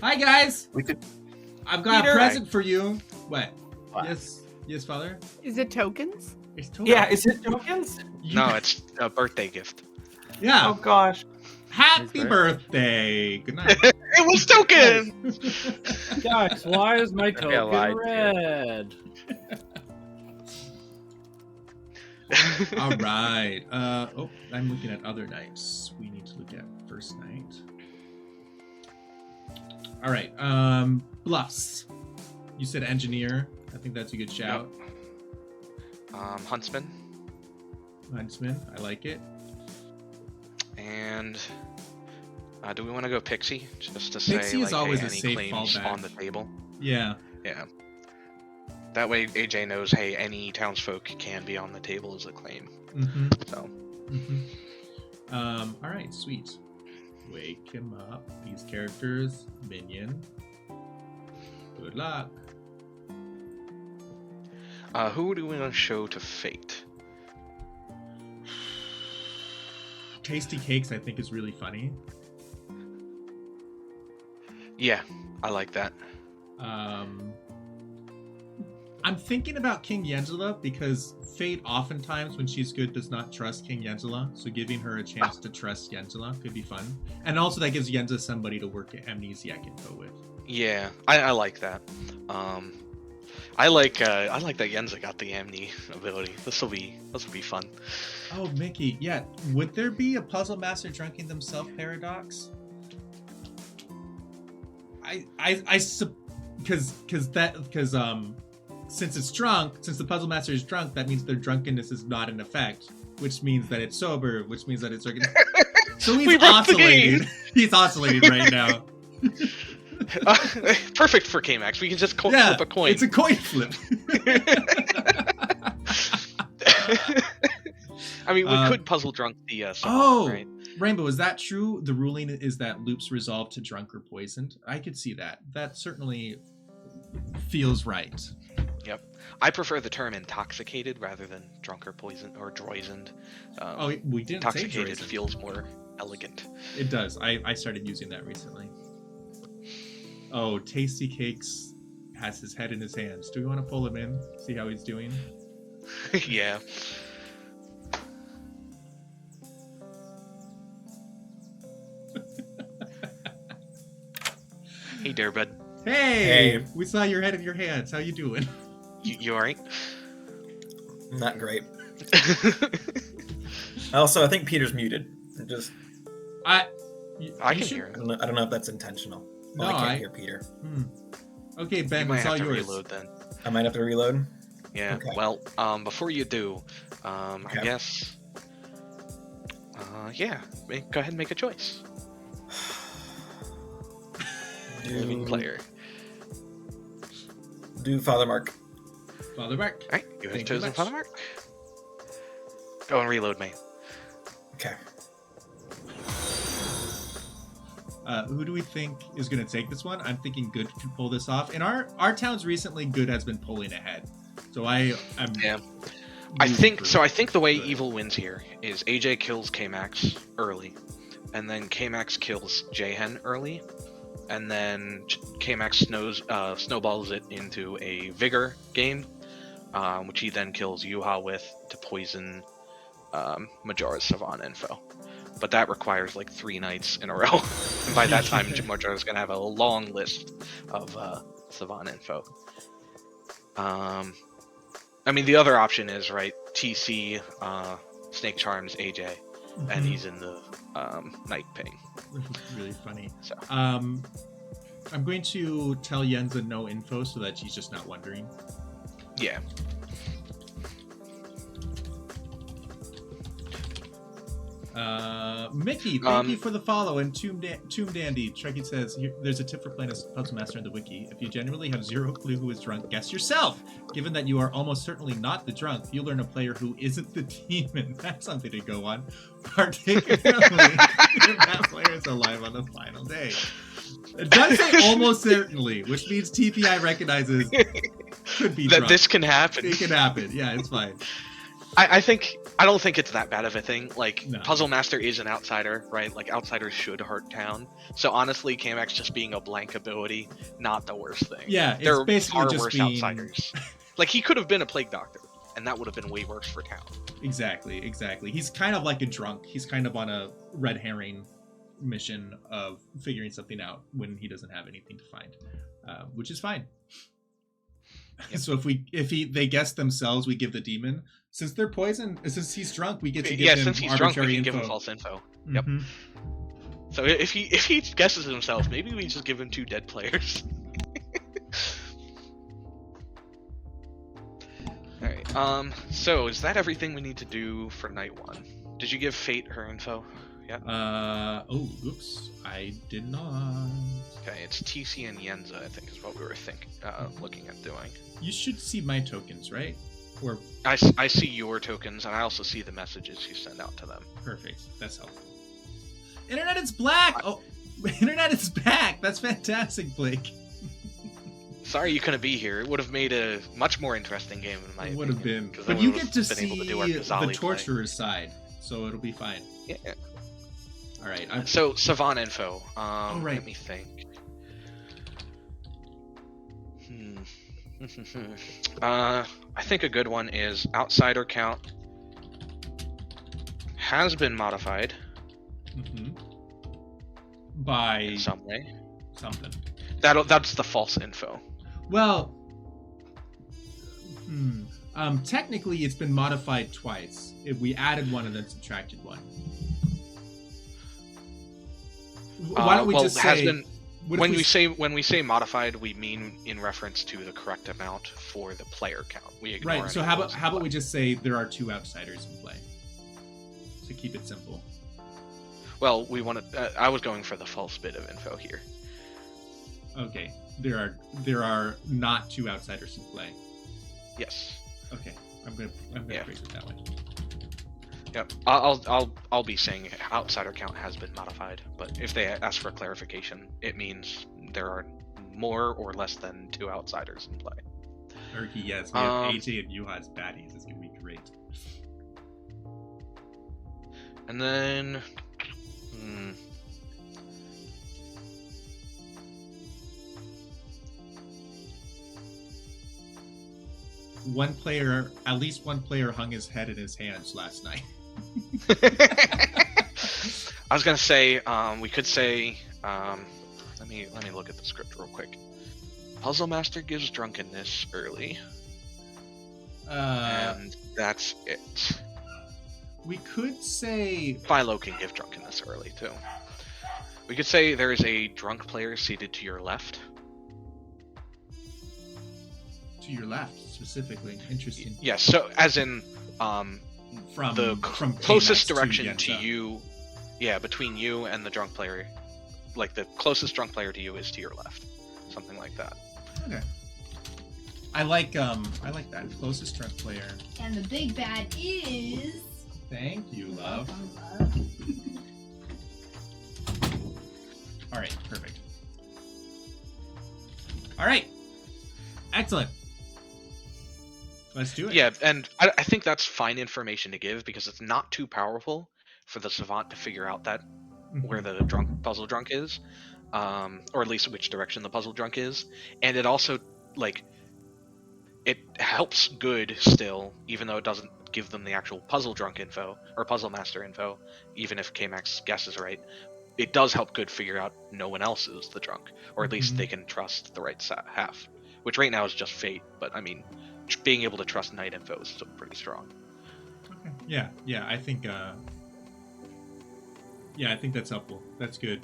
Hi guys. We could. I've got Peter, a present for you. What? What? Yes, father. Is it tokens? It's totally. Yeah, is it tokens? No, it's a birthday gift. Yeah. Oh gosh. Happy birthday. Good night. It was token. Guys, why is my I lied token to red? All right. Oh, I'm looking at other nights. We need to look at first night. All right. Bluffs. You said engineer. I think that's a good shout. Huntsman. Huntsman. I like it. And do we want to go Pixie? Just to say, Pixie is like, always hey, a any safe claims fallback. on the table? Yeah. Yeah. That way AJ knows, hey, any townsfolk can be on the table as a claim. Mm-hmm. So. Mm-hmm. All right. Sweet. Wake him up. These characters. Minion. Good luck. Who do we want to show to Fate? Tasty Cakes, I think, is really funny. Yeah, I like that. I'm thinking about King Yenzela because Fate oftentimes, when she's good, does not trust King Yenzela. So giving her a chance to trust Yenzela could be fun. And also that gives Yenza somebody to work at Amnesiac info with. Yeah, I like that. I like that Yenza got the Amni ability. This will be fun. Oh, Mickey, yeah. Would there be a Puzzlemaster drunking themselves paradox? Because since it's drunk, since the Puzzlemaster is drunk, that means their drunkenness is not in effect, which means that it's sober, which means that it's so he's oscillating. He's oscillating right now. Perfect for K-Max. We can just flip a coin. It's a coin flip. I mean, we could puzzle drunk the Savant, right? Rainbow, is that true? The ruling is that loops resolve to drunk or poisoned. I could see that. That certainly feels right. Yep. I prefer the term intoxicated rather than drunk or poisoned or droisened. We didn't say intoxicated droisened. feels more elegant. It does. I started using that recently. Oh, Tasty Cakes has his head in his hands. Do we want to pull him in? See how he's doing? Yeah. Hey there, bud. Hey! We saw your head in your hands. How you doing? You alright? Not great. Also, I think Peter's muted. I can hear I him. don't know if that's intentional. No, I can't hear Peter. Okay, Ben, You might it's all have to yours. reload then. I might have to reload. Yeah. Okay. Well, before you do, I guess. Yeah. Go ahead and make a choice. Living player. Do Father Mark. Father Mark. Alright, you have Thank you chosen much. Father Mark. Go and reload me. Okay. Who do we think is going to take this one? I'm thinking Good can pull this off. In our towns recently, Good has been pulling ahead. So I'm Yeah. I think the way Good. Evil wins here is AJ kills K-Max early, and then K-Max kills J-Hen early, and then K-Max snowballs it into a Vigor game, which he then kills Yuha with to poison Majara's Savant info. But that requires like 3 nights in a row. And by that time, Majara's going to have a long list of Savant info. I mean, the other option is, right, TC, Snake Charms, AJ, and he's in the Night Ping. Which is really funny. So. I'm going to tell Yenza no info so that she's just not wondering. Yeah. Mickey, thank you for the follow. And Boomdandy, Trekkie says, there's a tip for playing as Puzzlemaster in the wiki. If you genuinely have zero clue who is drunk, guess yourself. Given that you are almost certainly not the drunk, you learn a player who isn't the demon. That's something to go on. Particularly if that player is alive on the final day. It does say almost certainly, which means TPI recognizes could be that drunk. this can happen. It can happen. Yeah, it's fine. I don't think it's that bad of a thing. Like, No. Puzzlemaster is an outsider, right? Like, outsiders should hurt town. So honestly, Kamax just being a blank ability, not the worst thing. Yeah, it's There are basically far just worse being... outsiders. Like, he could have been a plague doctor, and that would have been way worse for town. Exactly. He's kind of like a drunk. He's kind of on a red herring mission of figuring something out when he doesn't have anything to find, which is fine. Yep. So if they guess themselves, we give the demon. Since they're poison, since he's drunk, we get to give him since he's drunk, we arbitrary can give him info. false info. Yep. Mhm. So if he guesses himself, maybe we just give him 2 dead players. Alright, so is that everything we need to do for night 1? Did you give Fate her info? Yeah. Oops, I did not. Okay, it's TC and Yenza, I think is what we were looking at doing. You should see my tokens, right? Or I see your tokens, and I also see the messages you send out to them. perfect. That's helpful. Internet is black. Oh, internet is back. That's fantastic, Blake. Sorry you couldn't be here. It would have made a much more interesting game in my It opinion. would have been. 'Cause But then you we get would to have been see able to do our the Kazali play. torturer's side, so it'll be fine. Yeah. All right. So Savant info. right. Let me think. I think a good one is outsider count has been modified By in some way. something. That's the false info. Well, technically, it's been modified twice. If we added one and then subtracted one. Why don't we just say? Has been, what if when we say modified, we mean in reference to the correct amount for the player count. We ignore right. So any how of those about we just say there are 2 outsiders in play to keep it simple. Well, we wanted. I was going for the false bit of info here. Okay. There are not 2 outsiders in play. Yes. Okay. I'm gonna phrase it that way. Yep. I'll be saying outsider count has been modified, but if they ask for clarification, it means there are more or less than 2 outsiders in play. Turkey, yes. We have AJ and Yuha as baddies. It's gonna be great. And then, At least one player hung his head in his hands last night. I was gonna say we could say let me look at the script real quick. Puzzlemaster gives drunkenness early, and that's it. We could say Philo can give drunkenness early too. We could say there is a drunk player seated to your left. to your left specifically. Interesting. Yes, so as in From the from closest K-Max direction to Yenza. you, yeah, between you and the drunk player, like the closest drunk player to you is to your left, something like that. Okay. I like that. Closest drunk player. And the big bad is. Thank you, love. All right, perfect. All right, excellent. Let's do it. Yeah, and I think that's fine information to give because it's not too powerful for the Savant to figure out that where the puzzle drunk is, or at least which direction the puzzle drunk is, and it also it helps good still, even though it doesn't give them the actual puzzle drunk info or Puzzlemaster info, even if K-Max guesses right. It does help good figure out no one else is the drunk, or at least they can trust the right half, which right now is just Fate, but I mean, being able to trust night info is still pretty strong. Okay. Yeah. I think that's helpful. That's good.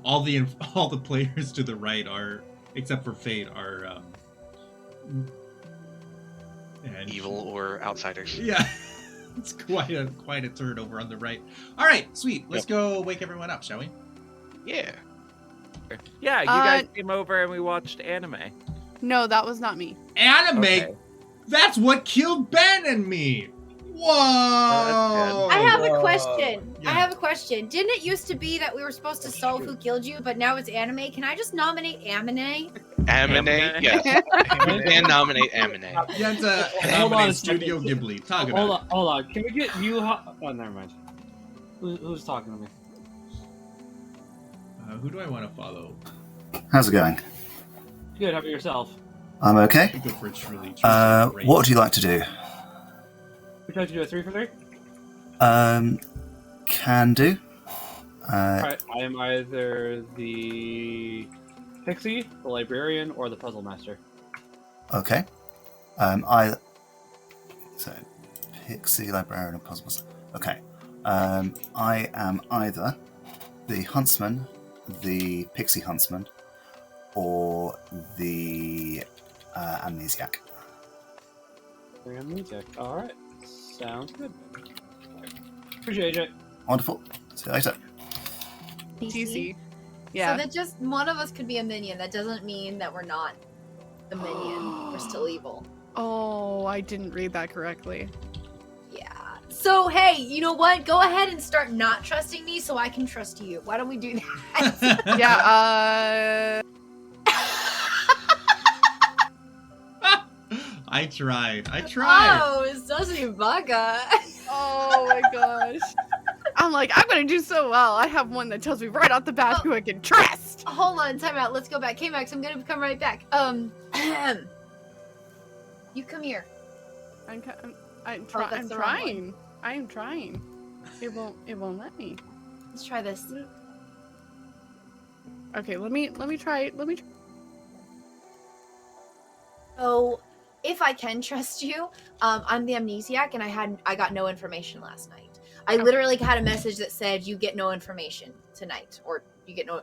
all the players to the right are, except for Fate, are and Evil or outsiders. Yeah. It's quite a turnover on the right. All right, sweet. Let's go wake everyone up, shall we? Yeah. Yeah, you guys came over and we watched anime. No, that was not me. Anime. Okay. That's what killed Ben and me. Whoa! I have a Whoa. question. Yeah. I have a question. Didn't it used to be that we were supposed to solve who killed you, but now it's anime? Can I just nominate Amine? Amine, yes. You can nominate Amine. You have to Hold on nominate a second. Studio Ghibli. Talk about Hold on. Can we get you? Oh, never mind. Who's talking to me? it. Who do I want to follow? How's it going? Good. How about yourself? I'm okay. I go for a truly great. What would you like to do? We tried to do a 3 for 3. Can do. Alright, I am either the Pixie, the Librarian, or the Puzzlemaster. Okay. So, Pixie, Librarian, and Puzzlemaster. Okay. I am either the Huntsman, the Pixie Huntsman, or the Amnesiac. The Amnesiac. Alright. Sounds good. Appreciate it. Wonderful. See you later. TC. Yeah. So that just one of us could be a minion. That doesn't mean that we're not a minion. We're still evil. Oh, I didn't read that correctly. Yeah. So hey, you know what? Go ahead and start not trusting me so I can trust you. Why don't we do that? Yeah, I tried. Oh, Sussy Baka. Oh my gosh. I'm like, I'm gonna do so well. I have one that tells me right off the bat who I can trust. Hold on, time out. Let's go back. K-Max, I'm gonna come right back. You come here. I'm that's I'm the wrong trying. I'm trying. It won't let me. Let's try this. Okay, let me try. So, if I can trust you, I'm the Amnesiac, and I got no information last night. I literally had a message that said you get no information tonight, or you get no.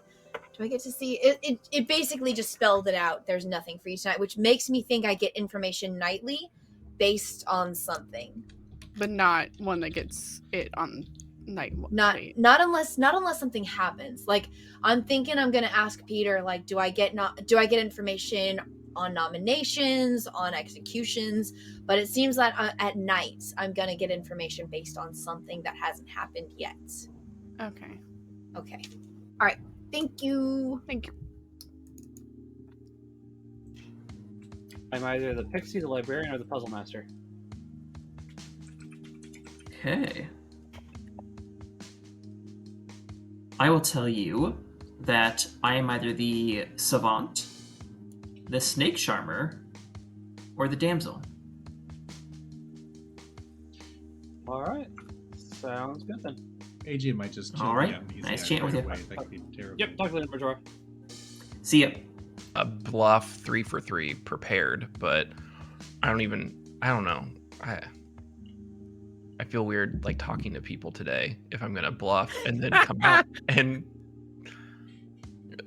Do I get to see it? It basically just spelled it out. There's nothing for you tonight, which makes me think I get information nightly, based on something. But not one that gets it on night. Not unless something happens. Like I'm thinking I'm gonna ask Peter. Like, do I get information on nominations, on executions? But it seems that at night I'm gonna get information based on something that hasn't happened yet. Okay. Okay. All right. Thank you. Thank you. I'm either the Pixie, the Librarian, or the Puzzlemaster. Okay. I will tell you that I am either the Savant, the Snake Charmer, or the Damsel. Alright. Sounds good then. AJ might just kill All right. the Amnesiac Nice chatting with right you. away. That could be terrible. Yep, talk to you later, Majora. See ya. A bluff 3 for 3 prepared, but I don't know. I feel weird like talking to people today if I'm gonna bluff and then come out and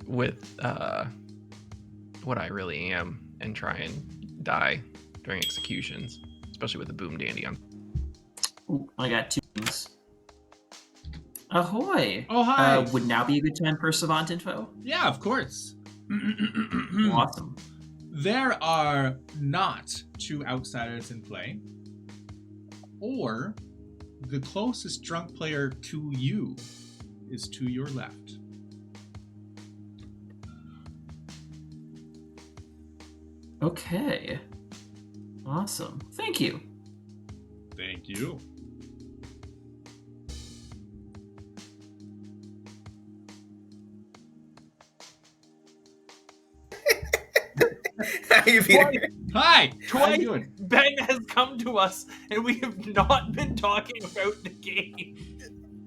with what I really am and try and die during executions, especially with the Boomdandy on. Ooh, I got 2 things. Ahoy! Oh, hi. Would now be a good time for Savant info? Yeah, of course. Awesome. There are not 2 outsiders in play, or the closest drunk player to you is to your left. Okay. Awesome. Thank you. Thank you. How you Peter? Hi. How Twice you doing? Ben has come to us, and we have not been talking about the game.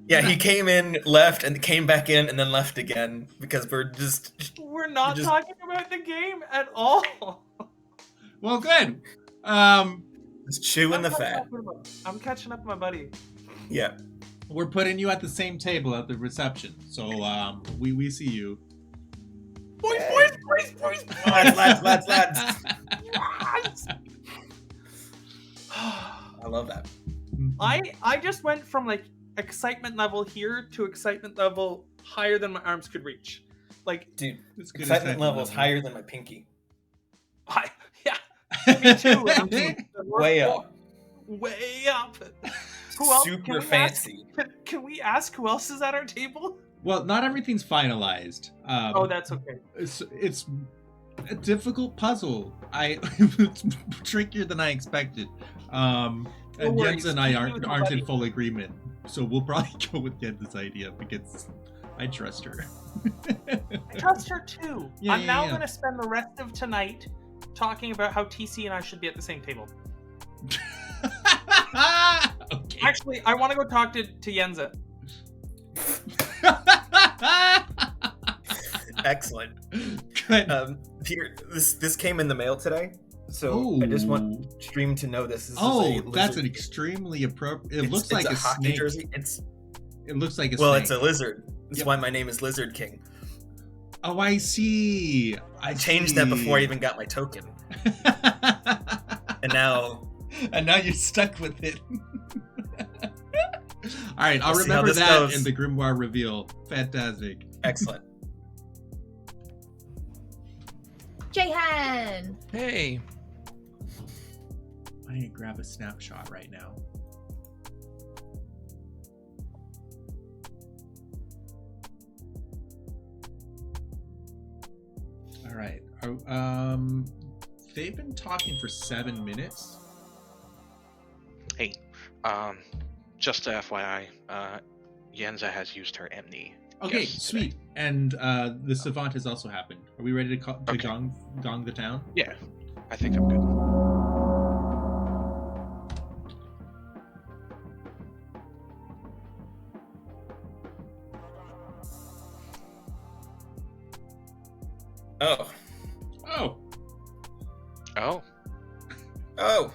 Yeah, he came in, left, and came back in, and then left again because we're We're not just- talking about the game at all. Well, good. chewing the I'm catching fat. up with I'm catching up with my buddy. Yeah. We're putting you at the same table at the reception, so we see you. Boys. Lads. I love that. I just went from like excitement level here to excitement level higher than my arms could reach. Like, Dude, It's good excitement level is higher than my pinky. yeah, me too. Way up. way up. Who else? Super fancy. Can we ask who else is at our table? Well, not everything's finalized. Oh, that's okay. It's a difficult puzzle. It's trickier than I expected. And worries. Yenza and I Keep aren't with in buddy. full agreement, so we'll probably go with Yenza's idea because I trust her. I trust her too. Yeah, I'm yeah, now yeah. going to spend the rest of tonight talking about how TC and I should be at the same table. Okay. Actually, I want to go talk to Yenza. Excellent. Good. Peter, this came in the mail today, so I just want stream to know this. This is a That's an lizard. extremely appropriate. It It's- looks like it's a hockey snake. jersey. It looks like a Well, snake. it's a lizard. That's Yep. why my name is Lizard King. Oh, I see. I changed that before I even got my token, and now you're stuck with it. All right, I'll We'll see how remember this that goes. in the grimoire reveal. Fantastic. excellent. Jayhan! Hey. I need to grab a snapshot right now. All right. They've been talking for 7 minutes. Hey, just a FYI, Yenza has used her Amni. Okay, Yes, sweet. And the Savant has also happened. Are we ready to, Okay. gong the town? Yeah, I think I'm good. Oh, Oh, Oh. oh,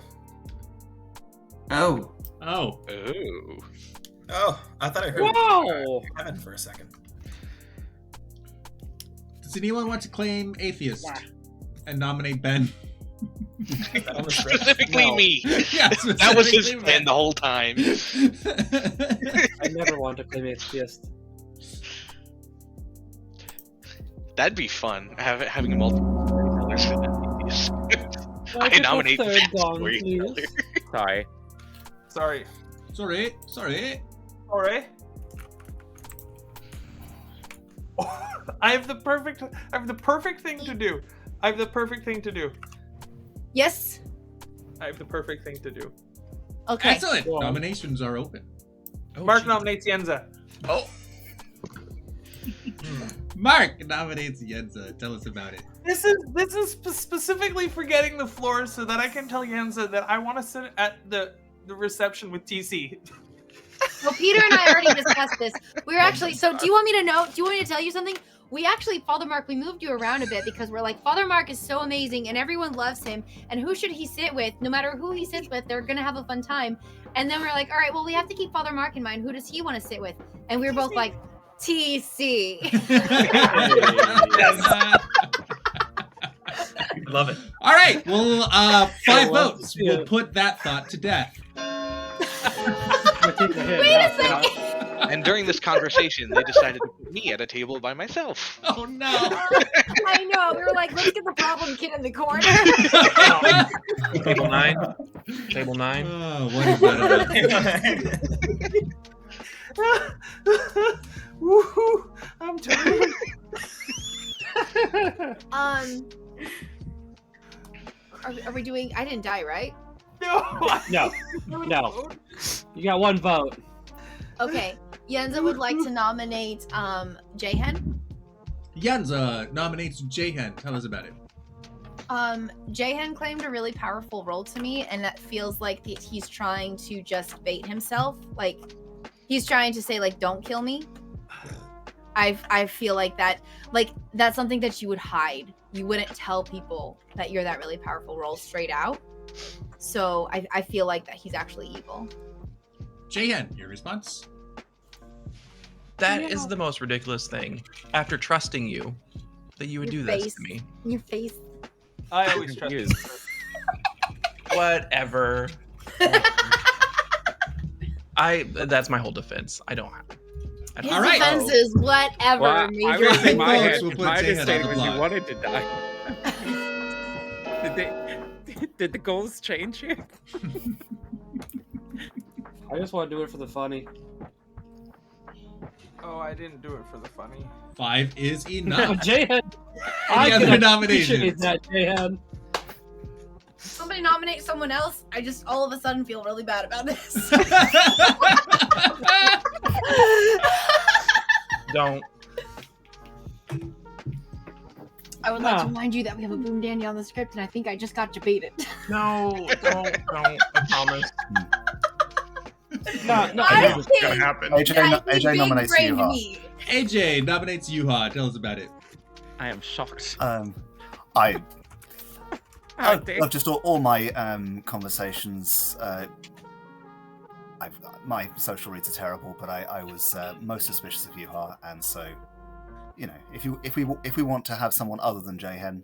Oh, oh. Oh. oh! I thought I heard Whoa! heaven for a second. Does anyone want to claim atheist and nominate Ben? Is that on the script? Specifically No. me. Yeah, That was his specifically plan the whole time. I never want to claim atheist. That'd be fun, having multiple storytellers. I Like, nominate a third that gong, storyteller. please. Sorry. Sorry. Sorry. Alright. I have the perfect thing to do. I have the perfect thing to do. Yes? I have the perfect thing to do. Okay. Excellent. Go on. Nominations are open. Oh, Mark gee. nominates Yenza. Oh, Mark nominates Yenza. Tell us about it. This is specifically for getting the floor so that I can tell Yenza that I want to sit at the reception with TC. Well, Peter and I already discussed this. We were actually, so do you want me to tell you something? We actually, Father Mark, we moved you around a bit because we're like, Father Mark is so amazing and everyone loves him. And who should he sit with? No matter who he sits with, they're going to have a fun time. And then we're like, all right, well, we have to keep Father Mark in mind. Who does he want to sit with? And we were both like, TC. love it. All right. Well, 5 love votes. to see We'll it. put that thought to death. Wait a second. And during this conversation, they decided to put me at a table by myself. Oh no. I know. We were like, let's get the problem kid in the corner. Table 9. Table 9. Oh, what is that about? Woohoo! I'm tired. Are we doing? I didn't die, right? No. No. You got one vote. Okay. Yenza would like to nominate Jayhen. Yenza nominates Jayhen. Tell us about it. Jayhen claimed a really powerful role to me, and that feels like he's trying to just bait himself. Like he's trying to say, like, don't kill me. I feel like that's something that you would hide. You wouldn't tell people that you're that really powerful role straight out. So I feel like that he's actually evil. Jayhen, your response? That is the most ridiculous thing. After trusting you, that you would Your do this face. to me. Your face. I always trust you. Whatever. That's my whole defense. I don't have. His All right. defense is whatever. Well, I Major. was in my Folks, head. we'll put My Jayhen on the understanding was you block. wanted to die. Did the goals change here? I just want to do it for the funny. Oh, I didn't do it for the funny. 5 is enough. J-Head. Any other nominations? Appreciate that, J-Head. Somebody nominate someone else. I just all of a sudden feel really bad about this. Don't. I would like to remind you that we have a Boomdandy on the script, and I think I just got debated. No, don't. I promise. No, I It's think gonna happen. AJ nominates you. me. AJ nominates Yuha. Tell us about it. I am shocked. I've Dave. just all my conversations. My social reads are terrible, but I was most suspicious of Yuha, and so, you know, if we want to have someone other than J-Hen,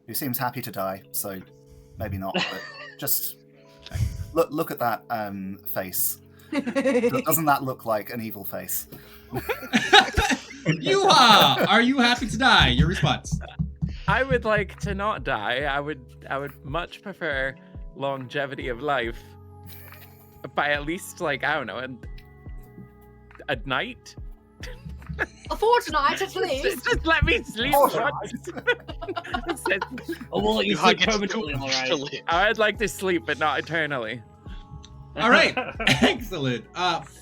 who seems happy to die, so maybe not, but just look at that face. Doesn't that look like an evil face? Yuha, are you happy to die? Your response. I would like to not die. I would much prefer longevity of life by at least, like, I don't know, a night. A fortnight at least. Just let me sleep. We'll let you sleep permanently, all right. I'd like to sleep, but not eternally. All right, excellent.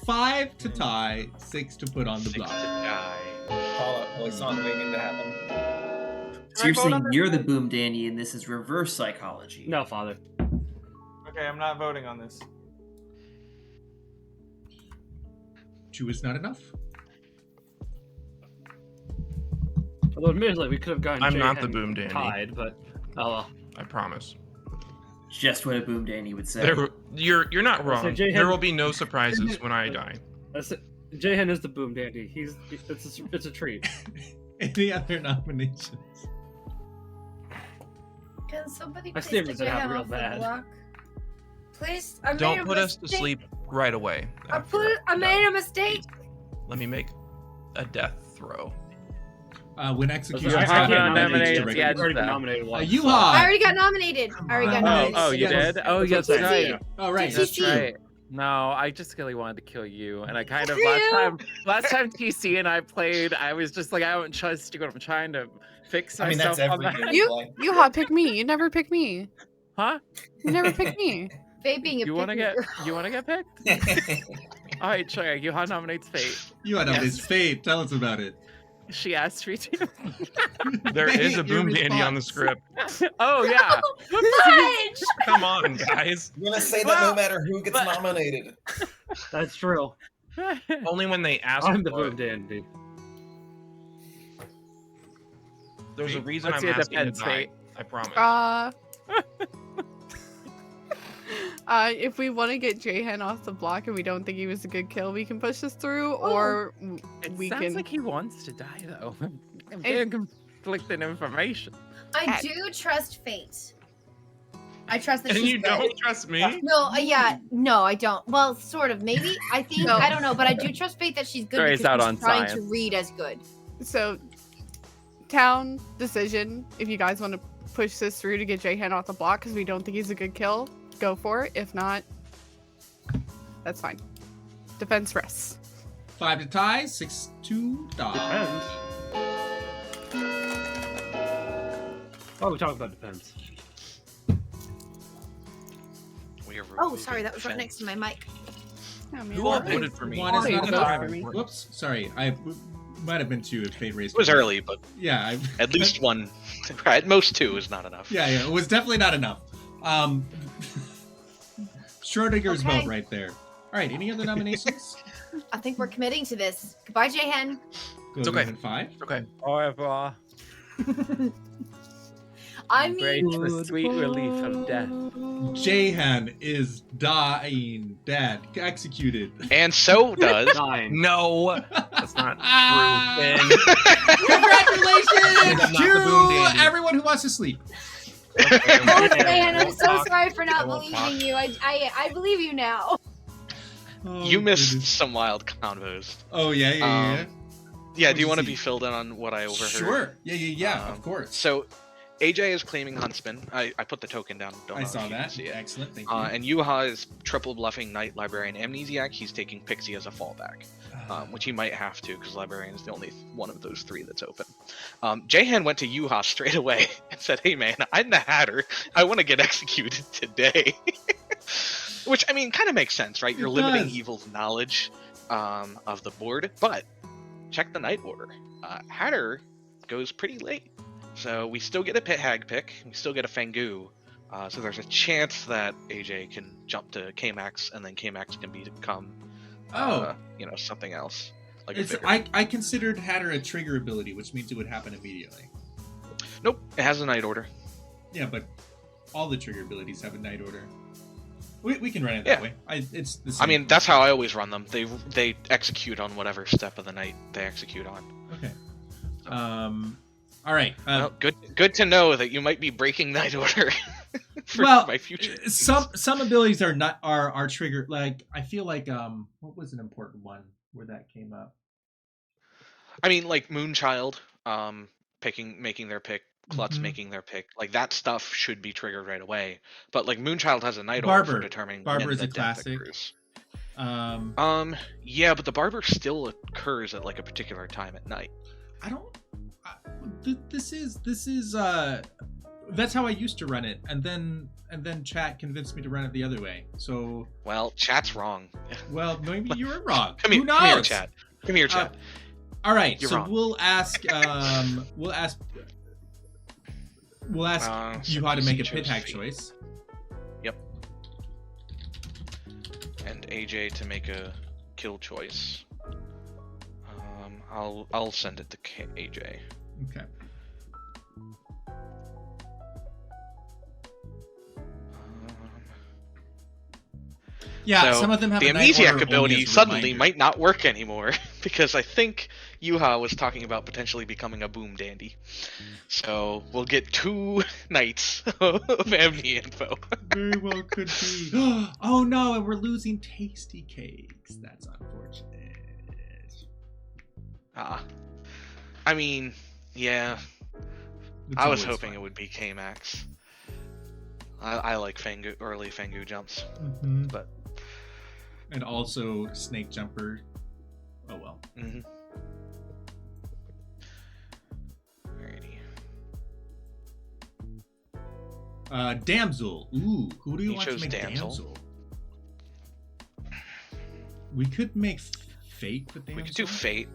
5 to tie, 6 to put on the block. Call it voice on waiting to happen. So you're saying you're the Boomdandy and this is reverse psychology? No, Father. Okay, I'm not voting on this. 2 is not enough. Although admittedly, we could have gotten I'm not the J-Hen Boomdandy. tied, but oh well. I promise. Just what a Boomdandy would say. You're not wrong. So J-Hen- There will be no surprises when I die. J-Hen is the Boomdandy. It's a treat. Any other nominations? Can somebody My please snippers get your have hand real off the bad. block? Please, I made Don't a put us to mistake. sleep right away. I made a mistake. Let me make a death throw. When execution I can't nominate I've already been nominated once. Yuha. I already got nominated. Oh, you did? Oh, That's yes, what I'm right. saying. Oh, right. That's right. No, I just really wanted to kill you, and I kind of last time TC and I played, I was just like, I don't trust you. I'm trying to fix I mean, myself. that's on every that. game play. You hot pick me. You never pick me. Huh? You never pick me. Fate being a You want to pick-me get? girl. You want to get picked? All right, sure. Yuha nominates Fate. Yuha nominates Fate. Tell us about it. She asked me to. There is a Your Boomdandy on the response. script. Oh yeah. Fudge! Come on, guys. I'm gonna say that no matter who gets nominated. That's true. Only when they ask I'm the for it. Boomdandy. There's a reason Let's I'm see the asking to Penn's die. fate. I promise. If we want to get J-Hen off the block and we don't think he was a good kill, we can push this through, or It we sounds can. like he wants to die though. I'm getting conflicting information. I do trust Fate. I trust that And she's you good. don't trust me? No, no, I don't. Well, sort of, maybe. I think No. I don't know, but I do trust Fate that she's good Grace out because on she's trying to science. read as good. So, town decision. If you guys want to push this through to get J-Hen off the block because we don't think he's a good kill, go for it. If not, that's fine. Defense rests. 5 to tie, 6 to die. Oh, we talked about depends. Oh, sorry, that was right next to my mic. Who all voted for me? One is not enough. for me. Whoops, sorry. I might have been 2 if Fate raised. It was her hand. early, but Yeah. at least one. At most 2 is not enough. Yeah, it was definitely not enough. Schrodinger's Okay. vote right there. All right, any other nominations? I think we're committing to this. Goodbye, J-Hen. Go It's to okay. 5. Okay. Au revoir. I Embrace mean, the sweet relief of death. Jahan is dying, dead, executed. And so does. No, that's not Ah! true, Ben. Congratulations Not the to Boomdandy. everyone who wants to sleep. oh, J-Hen, I'm so talk. sorry for I not won't believing you. I believe you now. Oh, You missed goodness. some wild combos. Oh yeah. Yeah, What'd do you you want to see? be filled in on what I overheard? Sure. Yeah. Of course. So, AJ is claiming Huntsman. I put the token down. Don't I know saw if you can that. see it. Excellent, thank you. And Yuha is triple bluffing Knight, Librarian, Amnesiac. He's taking Pixie as a fallback, which he might have to because Librarian is the only one of those three that's open. Jahan went to Yuha straight away and said, "Hey man, I'm the Hatter. I want to get executed today." Which, I mean, kind of makes sense, right? You're limiting evil's knowledge of the board, but check the Night order. Hatter goes pretty late. So we still get a Pit Hag pick, we still get a Fang Gu, so there's a chance that AJ can jump to K-Max, and then K-Max can become, something else. Like I considered Hatter a trigger ability, which means it would happen immediately. Nope, it has a Night order. Yeah, but all the trigger abilities have a Night order. We can run it that way. It's the same. I mean, that's how I always run them. They execute on whatever step of the night they execute on. Okay. All right. Well, good to know that you might be breaking Night order. For my future. Some abilities are triggered. Like I feel like what was an important one where that came up? I mean, like Moonchild, making their pick. Klutz making their pick, like that stuff should be triggered right away. But like Moonchild has a Night order for determining Barber is a death classic. occurs. Yeah, but the Barber still occurs at like a particular time at night. This is that's how I used to run it, and then chat convinced me to run it the other way. So well, chat's wrong. Well, maybe you were wrong. Come here, chat. Come here, chat. All right, You're so wrong. we'll ask you how to make a Pit Hag choice. Yep. And AJ to make a kill choice. I'll send it to AJ. Okay. Yeah, so some of them have the a Night Amnesiac order ability only as a suddenly reminder. might not work anymore because I think Yuha was talking about potentially becoming a Boomdandy. So we'll get 2 nights of Amni info. Very well could be. Oh no, and we're losing Tasty Cakes. That's unfortunate. I mean, yeah. It's I was always hoping fun. it would be K-Max. I like early Fang Gu jumps, but and also Snake Jumper. Oh well. Alrighty. Damsel. Ooh, who do you want to chose make Damsel. We could make Fate with Damsel. We could do Fate.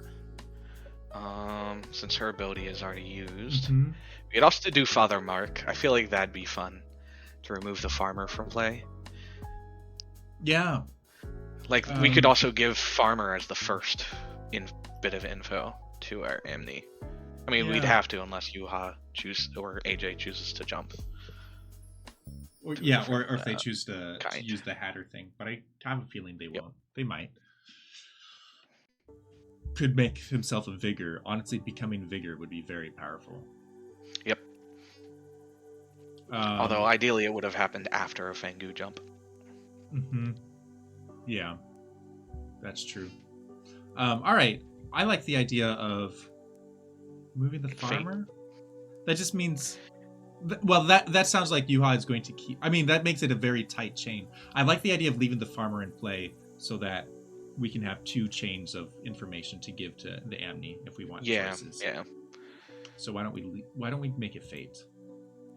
Since her ability is already used. Mhm. We could also do Father Mark. I feel like that'd be fun to remove the farmer from play. Yeah. Like we could also give farmer as the first bit of info to our Amni. I mean, we'd have to unless Yuha or AJ chooses to jump. Or if they choose to use the Hatter thing, but I have a feeling they won't. They might. Could make himself a Vigor. Honestly, becoming Vigor would be very powerful. Yep. Although ideally it would have happened after a Fang Gu jump. Yeah, that's true. All right, I like the idea of moving the farmer. That just means, well, that sounds like Yuha is going to keep. I mean, that makes it a very tight chain. I like the idea of leaving the farmer in play so that we can have 2 chains of information to give to the Amni if we want choices. Yeah. So why don't we make it Fate?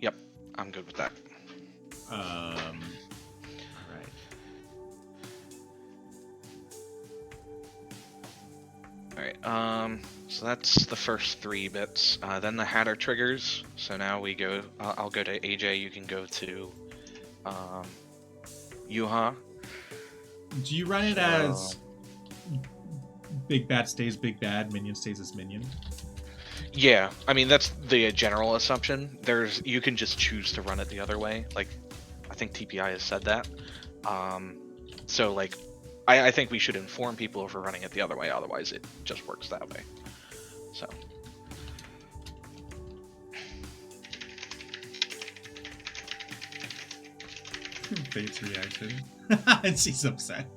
Yep, I'm good with that. All right. So that's the first 3 bits. Then the Hatter triggers. So now we go. I'll go to AJ. You can go to Yuha. Do you run it as Big Bad stays Big Bad, Minion stays as Minion? Yeah, I mean that's the general assumption. You can just choose to run it the other way. Like, I think TPI has said that. So like, I think we should inform people if we're running it the other way. Otherwise, it just works that way. So. Fate's reaction. And she's upset.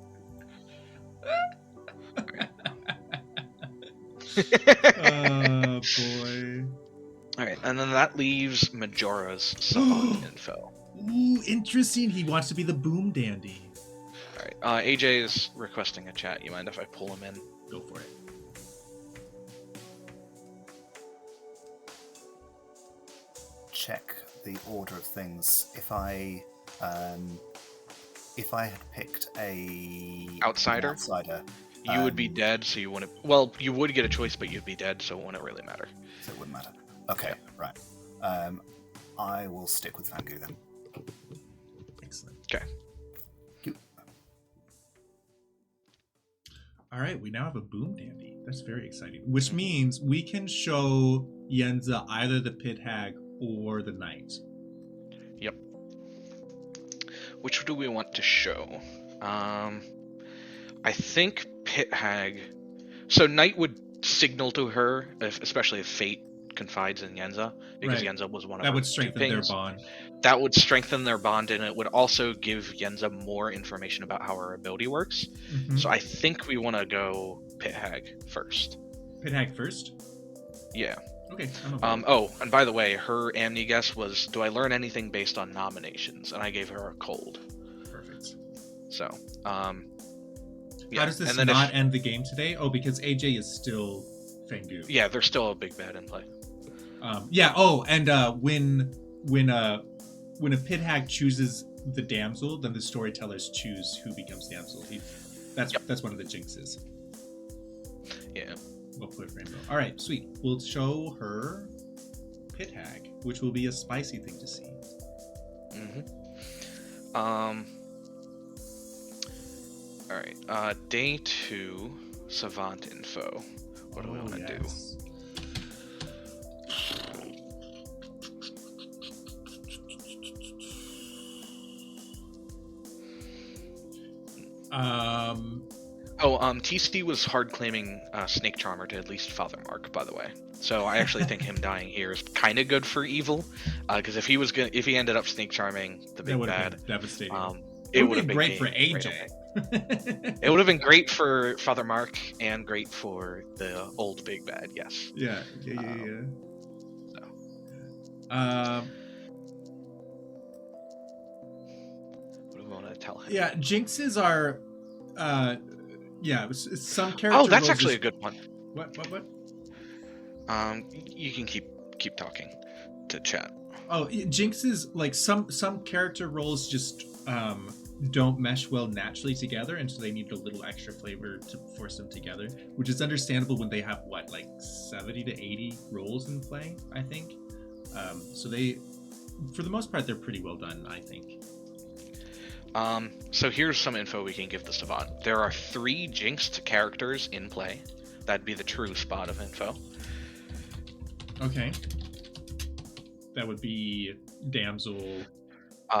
Oh boy. All right, and then that leaves Majora's Savant info. Ooh, interesting. He wants to be the Boomdandy. All right, AJ is requesting a chat. You mind if I pull him in? Go for it. Check the order of things. If I had picked an outsider, you would be dead, so you wouldn't. Well, you would get a choice, but you'd be dead, so it wouldn't really matter. So it wouldn't matter. Okay, right. I will stick with Fang Gu then. Excellent. Okay. All right, we now have a Boomdandy. That's very exciting. Which means we can show Yenza either the Pit Hag or the Knight. Yep. Which do we want to show? I think Pit Hag. So Knight would signal to her, especially if Fate confides in Yenza, because Right. Yenza was one of That her would strengthen their dupings. bond. That would strengthen their bond, and it would also give Yenza more information about how her ability works. Mhm. So I think we want to go Pit Hag first. Pit Hag first? Yeah. Okay. I'm Oh, and by the way, her Amni guess was, do I learn anything based on nominations? And I gave her a cold. Perfect. So, How does this not end the game today? Oh, because AJ is still Fang Gu. Yeah, there's still a big bad in play. Yeah. Oh, and when a Pit Hag chooses the Damsel, then the storytellers choose who becomes Damsel. That's one of the jinxes. Yeah. We'll put Rainbow. All right, sweet. We'll show her Pit Hag, which will be a spicy thing to see. All right. Day 2 Savant info. What do we want to do? TC was hard claiming Snake Charmer to at least Father Mark, by the way. So I actually think him dying here is kind of good for evil, because if he ended up Snake Charming the big bad, devastating. It would have been great for game AJ. right away. It would have been great for Father Mark and great for the old big bad. Yes. Yeah. What do we want to tell him? Yeah, jinxes are. Some character. Oh, that's roles actually just- a good one. What? You can keep talking to chat. Oh, jinxes, like some character roles just don't mesh well naturally together, and so they need a little extra flavor to force them together, which is understandable when they have like 70 to 80 roles in play, I think. So they, for the most part, they're pretty well done, I think. So here's some info we can give the Savant. There are 3 jinxed characters in play. That'd be the true spot of info. Okay. That would be Damsel.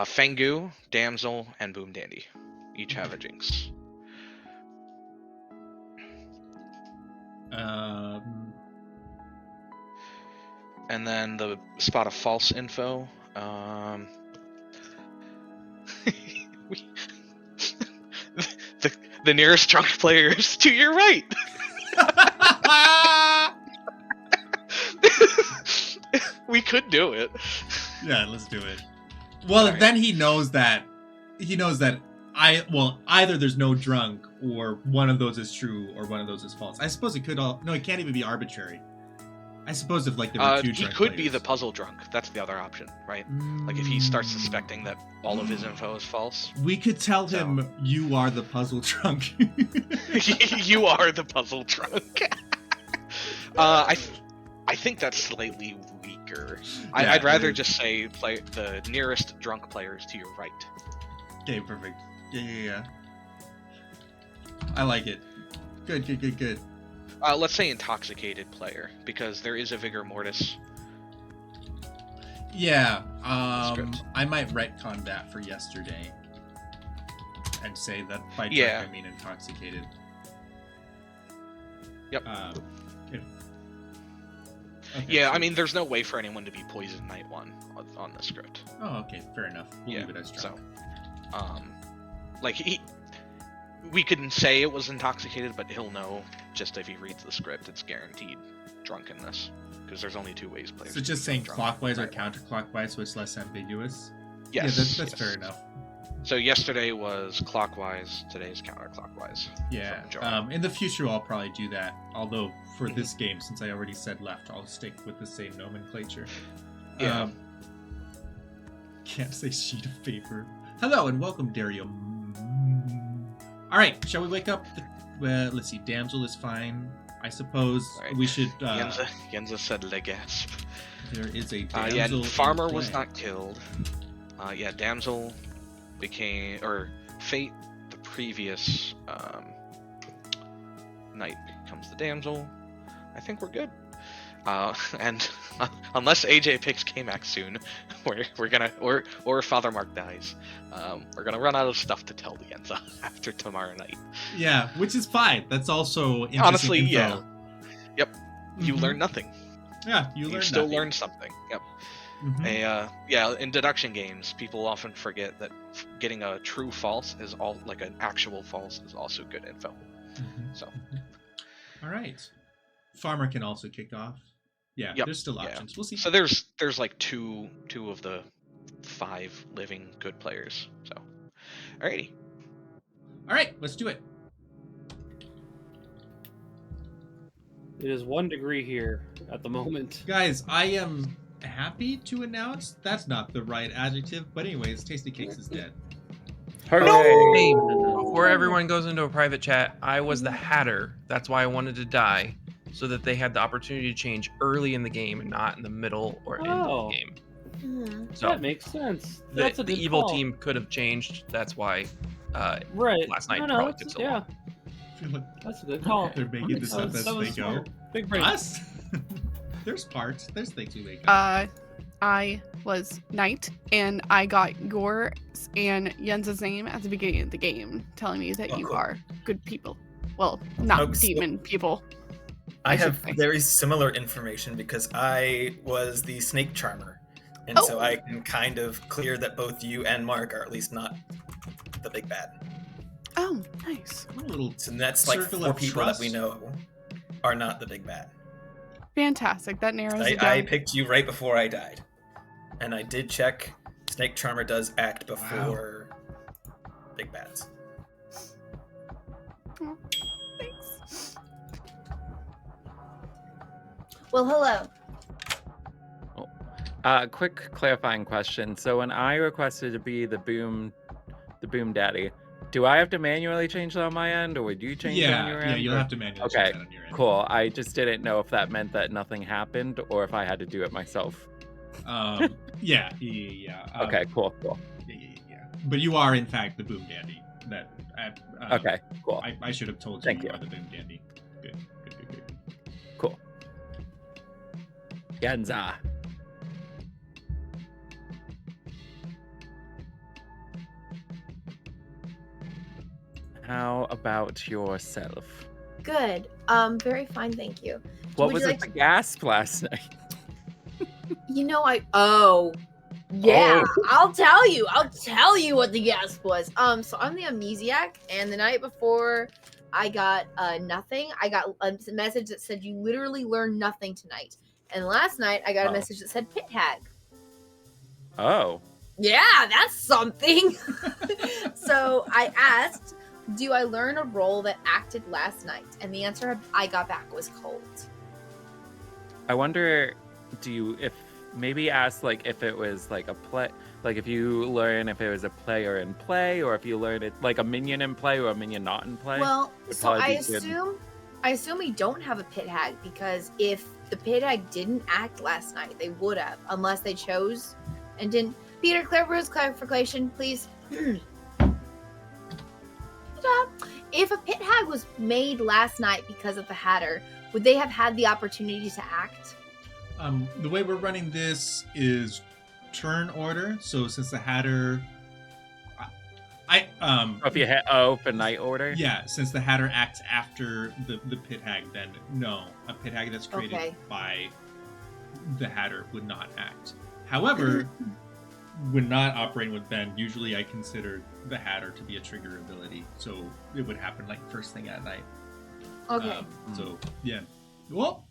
Fang Gu, Damsel, and Boomdandy. Each have a jinx. And then the spot of false info. The nearest drunk player is to your right. We could do it. Yeah, let's do it. Well, then he knows that either there's no drunk, or one of those is true, or one of those is false. I suppose it could no, it can't even be arbitrary. I suppose if like there were 2 he drunk could be players. the puzzle drunk. That's the other option, right? Like if he starts suspecting that all of his info is false. We could tell him you are the puzzle drunk. You are the puzzle drunk. I think that's slightly weaker. Yeah, I'd rather it is. just say play the nearest drunk players to your right. Okay, perfect. Yeah. I like it. Good. Let's say intoxicated player, because there is a Vigormortis. Yeah, I might retcon that for yesterday and say that by drunk Yeah. I mean intoxicated. Yep. Okay, I mean, there's no way for anyone to be Poison Knight 1 on the script. Oh, okay, fair enough. We'll leave it as drunk. We couldn't say it was intoxicated, but he'll know just if he reads the script. It's guaranteed drunkenness because there's only 2 ways players. So can just use saying drunk. clockwise or counterclockwise, so it's less ambiguous. Yes, Yeah, that's yes. fair enough. So yesterday was clockwise, today's counterclockwise. Yeah. from majority. In the future, I'll probably do that. Although for this game, since I already said left, I'll stick with the same nomenclature. Yeah. Can't say sheet of paper. Hello and welcome, Dario. All right, shall we wake up? Let's see. Damsel is fine. I suppose Right. we should. Yenza said le gasp. There is a Yeah, damsel. and Farmer in was play. not killed. Yeah, Damsel became, or Fate, the previous night becomes the Damsel. I think we're good. And unless AJ picks K-Max soon, we're gonna, or Father Mark dies, we're gonna run out of stuff to tell the Yenza after tomorrow night. Yeah, which is fine. That's also interesting Honestly, info. yeah. Yep. You Mhm. learn nothing. Yeah, you still nothing. learn something. Yep. Mhm. Yeah, in deduction games, people often forget that getting a true false is all like an actual false is also good info. Mhm. So, All right. Farmer can also kick off. Yeah, Yep, there's still yeah. options. We'll see. so there's like two of the 5 living good players. So, alrighty. All right, let's do it. It is 1 degree here at the moment. Guys, I am happy to announce that's not the right adjective, but anyways, Tasty Cakes is dead. Hey, before everyone goes into a private chat, I was the Hatter. That's why I wanted to die, so that they had the opportunity to change early in the game and not in the middle or end of the game. Mhm. So That makes sense. the, That's a the good evil call. team could have changed. That's why Right. last night No, probably it's- took so yeah. long. I feel like That's a good call. they're making this up as That was they go. smart. Big brain. Us? There's parts. There's things we make up. I was knight, and I got yours and Yenza's name at the beginning of the game, telling me that you cool. are good people. Well, not Oh, so- demon people. I should have say. very similar information because I was the snake charmer. And so Oh. I can kind of clear that both you and Mark are at least not the big bad. Oh, nice. What a little So that's like circle 4 of people that we trust. know are not the big bad. Fantastic. That narrows it I down. picked you right before I died. And I did check. Snake Charmer does act before big bads. Oh, thanks. Well, hello. Quick clarifying question. So when I requested to be the Boomdandy, do I have to manually change that on my end, or would you change it on your Yeah, end? you'll or- have to manually Okay, change that on your end. cool. I just didn't know if that meant that nothing happened, or if I had to do it myself. Yeah. Okay, cool. Yeah. But you are, in fact, the Boomdandy. That. Okay, cool. I should have told you Thank you you. are the Boomdandy. Good. Cool. Yenza. How about yourself? Good. Very fine, thank you. What Would was you it like the gasp last night? You know, yeah, Oh. I'll tell you what the gasp was. So I'm the Amnesiac, and the night before I got nothing. I got a message that said you literally learned nothing tonight. And last night I got a Oh. message that said pit hag. Oh. Yeah, that's something. So I asked, do I learn a role that acted last night? And the answer I got back was cold. I wonder, if maybe ask like if it was like a play, like if you learn if it was a player in play, or if you learn it like a minion in play or a minion not in play. Well, would so probably I be good. assume we don't have a pit hag, because if the pit hag didn't act last night, they would have, unless they chose and didn't. Peter, clarification, please. Ta-da. If a pit hag was made last night because of the Hatter, would they have had the opportunity to act? The way we're running this is turn order. So since the Hatter, If you hit O for night order. Yeah, since the Hatter acts after the pit hag, then no, a pit hag that's created Okay. by the Hatter would not act. However, when not operating with Ben, usually I consider the Hatter to be a trigger ability, so it would happen like first thing at night. Okay. So yeah, well,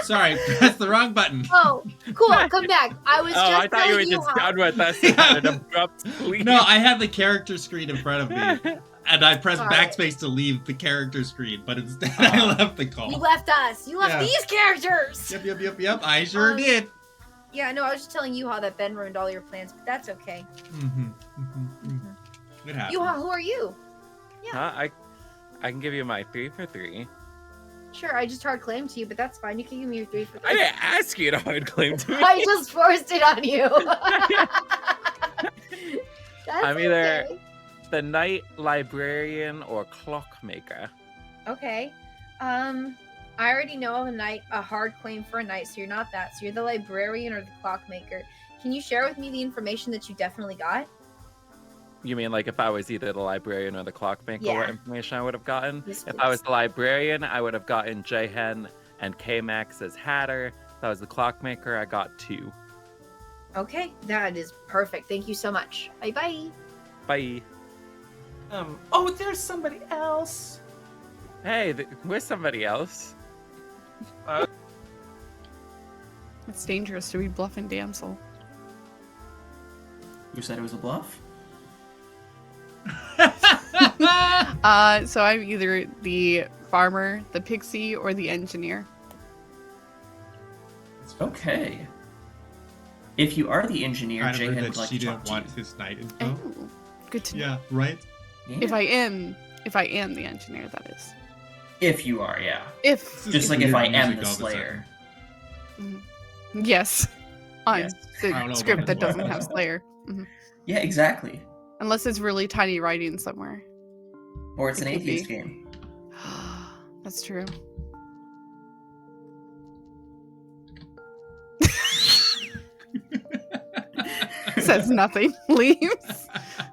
Sorry, press the wrong button. Oh, cool. Come back. I was just I thought you were telling just how- done with us and had an abrupt leave. No, I had the character screen in front of me, and I pressed Got it. backspace to leave the character screen, but instead I left the call. You left us. You left Yeah. these characters. Yep. I sure did. Yeah, no, I was just telling you how that Ben ruined all your plans, but that's okay. It happened. Yuha, who are you? I can give you my 3 for 3. Sure, I just hard claimed to you, but that's fine. You can give me your 3 for 3. I didn't ask you to hard claim to me. I just forced it on you. That's I'm either okay. the Knight, Librarian, or Clockmaker. Okay. I already know a hard claim for a knight, so you're not that. So you're the librarian or the clockmaker. Can you share with me the information that you definitely got? You mean like if I was either the Librarian or the Clockmaker, Yeah. what information I would have gotten? Yes, If I was please. the Librarian, I would have gotten J-Hen and K-Max as Hatter. If I was the Clockmaker, I got 2. Okay, that is perfect. Thank you so much. Bye bye. Bye. Oh, there's somebody else. Hey, we're somebody else. It's dangerous to be bluffing Damsel. Who said it was a bluff? So I'm either the farmer, the pixie, or the engineer. Okay. If you are the engineer, Kind of J-Hen rude would that like she to talk didn't to want you. his night info. Oh, good to know. Yeah, right? Yeah. If I am the engineer, that is. If you are, yeah. If Just like if I am the Slayer. Yes, on Yes. I don't know the about script that this one. doesn't have Slayer. Yeah, exactly. Unless it's really tiny writing somewhere. Or it's It an could atheist be. game. That's true. Says nothing. Leaves.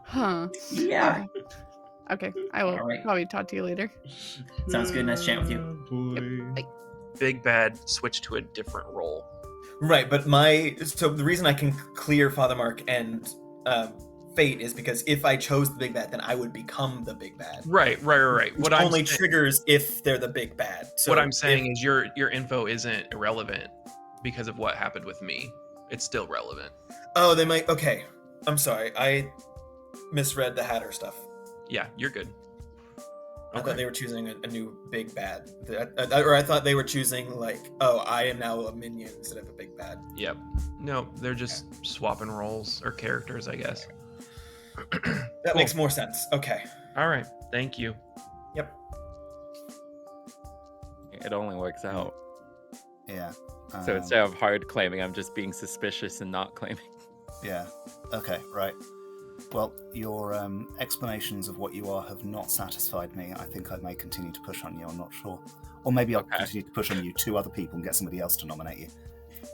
Huh. Yeah. Alright. Okay, I will Alright. probably talk to you later. Sounds good. Nice chat with you. Boy. Big Bad switch to a different role. Right, but so the reason I can clear Father Mark and Fate is because if I chose the big bad, then I would become the big bad. Right. Which What I'm only saying- triggers if they're the big bad. So what I'm saying is your info isn't irrelevant because of what happened with me. It's still relevant. Oh, they might. Okay, I'm sorry. I misread the Hatter stuff. Yeah, you're good. I thought they were choosing a new big bad, or I thought they were choosing like, oh, I am now a minion instead of a big bad. Yep. No, they're just swapping roles or characters, I guess. That makes more sense. Okay. All right. Thank you. Yep. It only works out. Yeah. So instead of hard claiming, I'm just being suspicious and not claiming. Yeah. Okay. Right. Well, your explanations of what you are have not satisfied me. I think I may continue to push on you. I'm not sure. Or maybe I'll continue to push on you 2 other people and get somebody else to nominate you.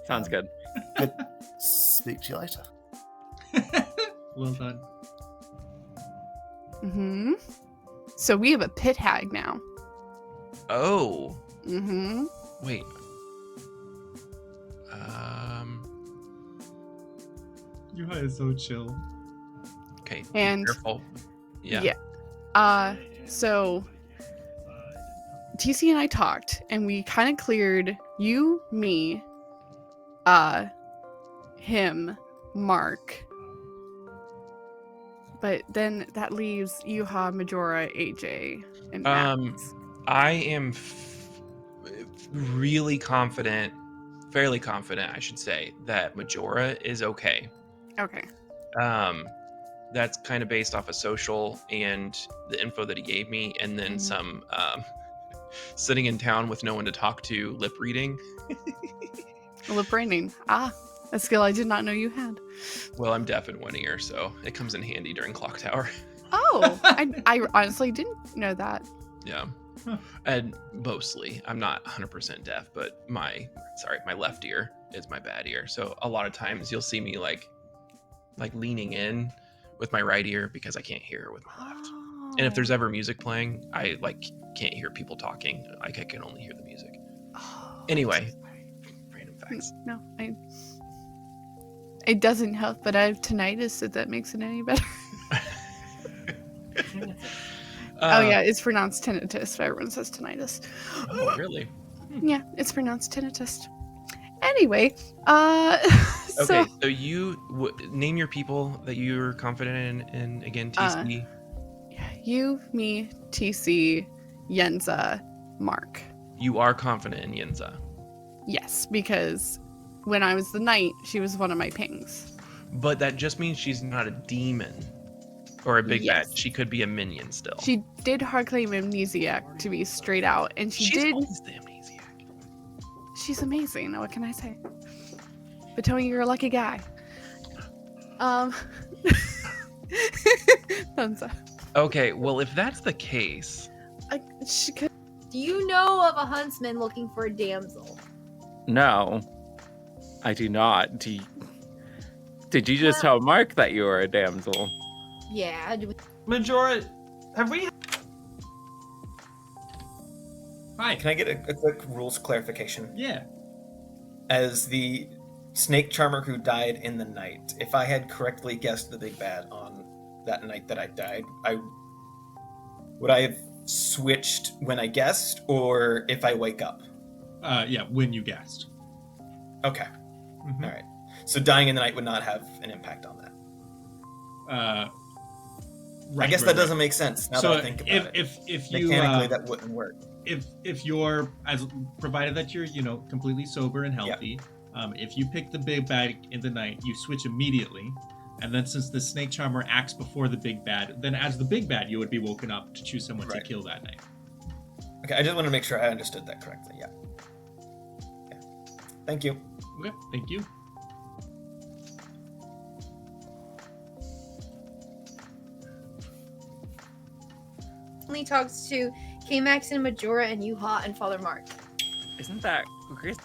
Sounds good. Good. Speak to you later. Well done. Mm-hmm. So we have a pit hag now. Oh. Mm-hmm. Wait. Yuha is so chill. Okay. And- be careful. Yeah. So TC and I talked, and we kind of cleared you, me, him, Mark. But then that leaves Yuha, Majora, AJ, and Max. I am really confident, fairly confident, I should say, that Majora is okay. Okay. That's kind of based off of social and the info that he gave me, and then some sitting in town with no one to talk to, lip reading. Lip reading. Ah, a skill I did not know you had. Well, I'm deaf in one ear, so it comes in handy during Clocktower. Oh, I honestly didn't know that. Yeah. And mostly, I'm not 100% deaf, but my left ear is my bad ear. So a lot of times you'll see me like leaning in with my right ear because I can't hear with my left. And if there's ever music playing, I can't hear people talking. I can only hear the music. Anyway, random facts. No, it doesn't help, but I have tinnitus, if that makes it any better. Oh yeah, it's pronounced tinnitus, but everyone says tinnitus. Oh, really? Yeah, it's pronounced tinnitus. Anyway, Okay, so you name your people that you're confident in again, TC. You, me, TC, Yenza, Mark. You are confident in Yenza. Yes, because when I was the knight, she was one of my pings. But that just means she's not a demon or a big bad. She could be a minion still. She did hard claim Amnesiac to be straight out, and she's always the Amnesiac. She's amazing. What can I say? But Tony, you're a lucky guy. Thumbs up. Okay, well, if that's the case, Do you know of a huntsman looking for a damsel? No, I do not. Did you just tell Mark that you were a damsel? Yeah. Majora, have we? Hi. Can I get a quick rules clarification? Yeah. As the snake charmer who died in the night, if I had correctly guessed the big bad on that night that I died, would I have switched when I guessed, or if I wake up? Yeah, when you guessed. Okay. Mm-hmm. All right. So dying in the night would not have an impact on that. I guess that doesn't make sense now that I think about it. If you mechanically that wouldn't work. If you're provided that you're completely sober and healthy, if you pick the big bad in the night, you switch immediately. And then since the snake charmer acts before the big bad, then as the big bad, you would be woken up to choose someone to kill that night. Okay, I just want to make sure I understood that correctly. Yeah. Thank you. Okay, thank you. Only talks to K-Max and Majora and Yuha and Father Mark. Isn't that great?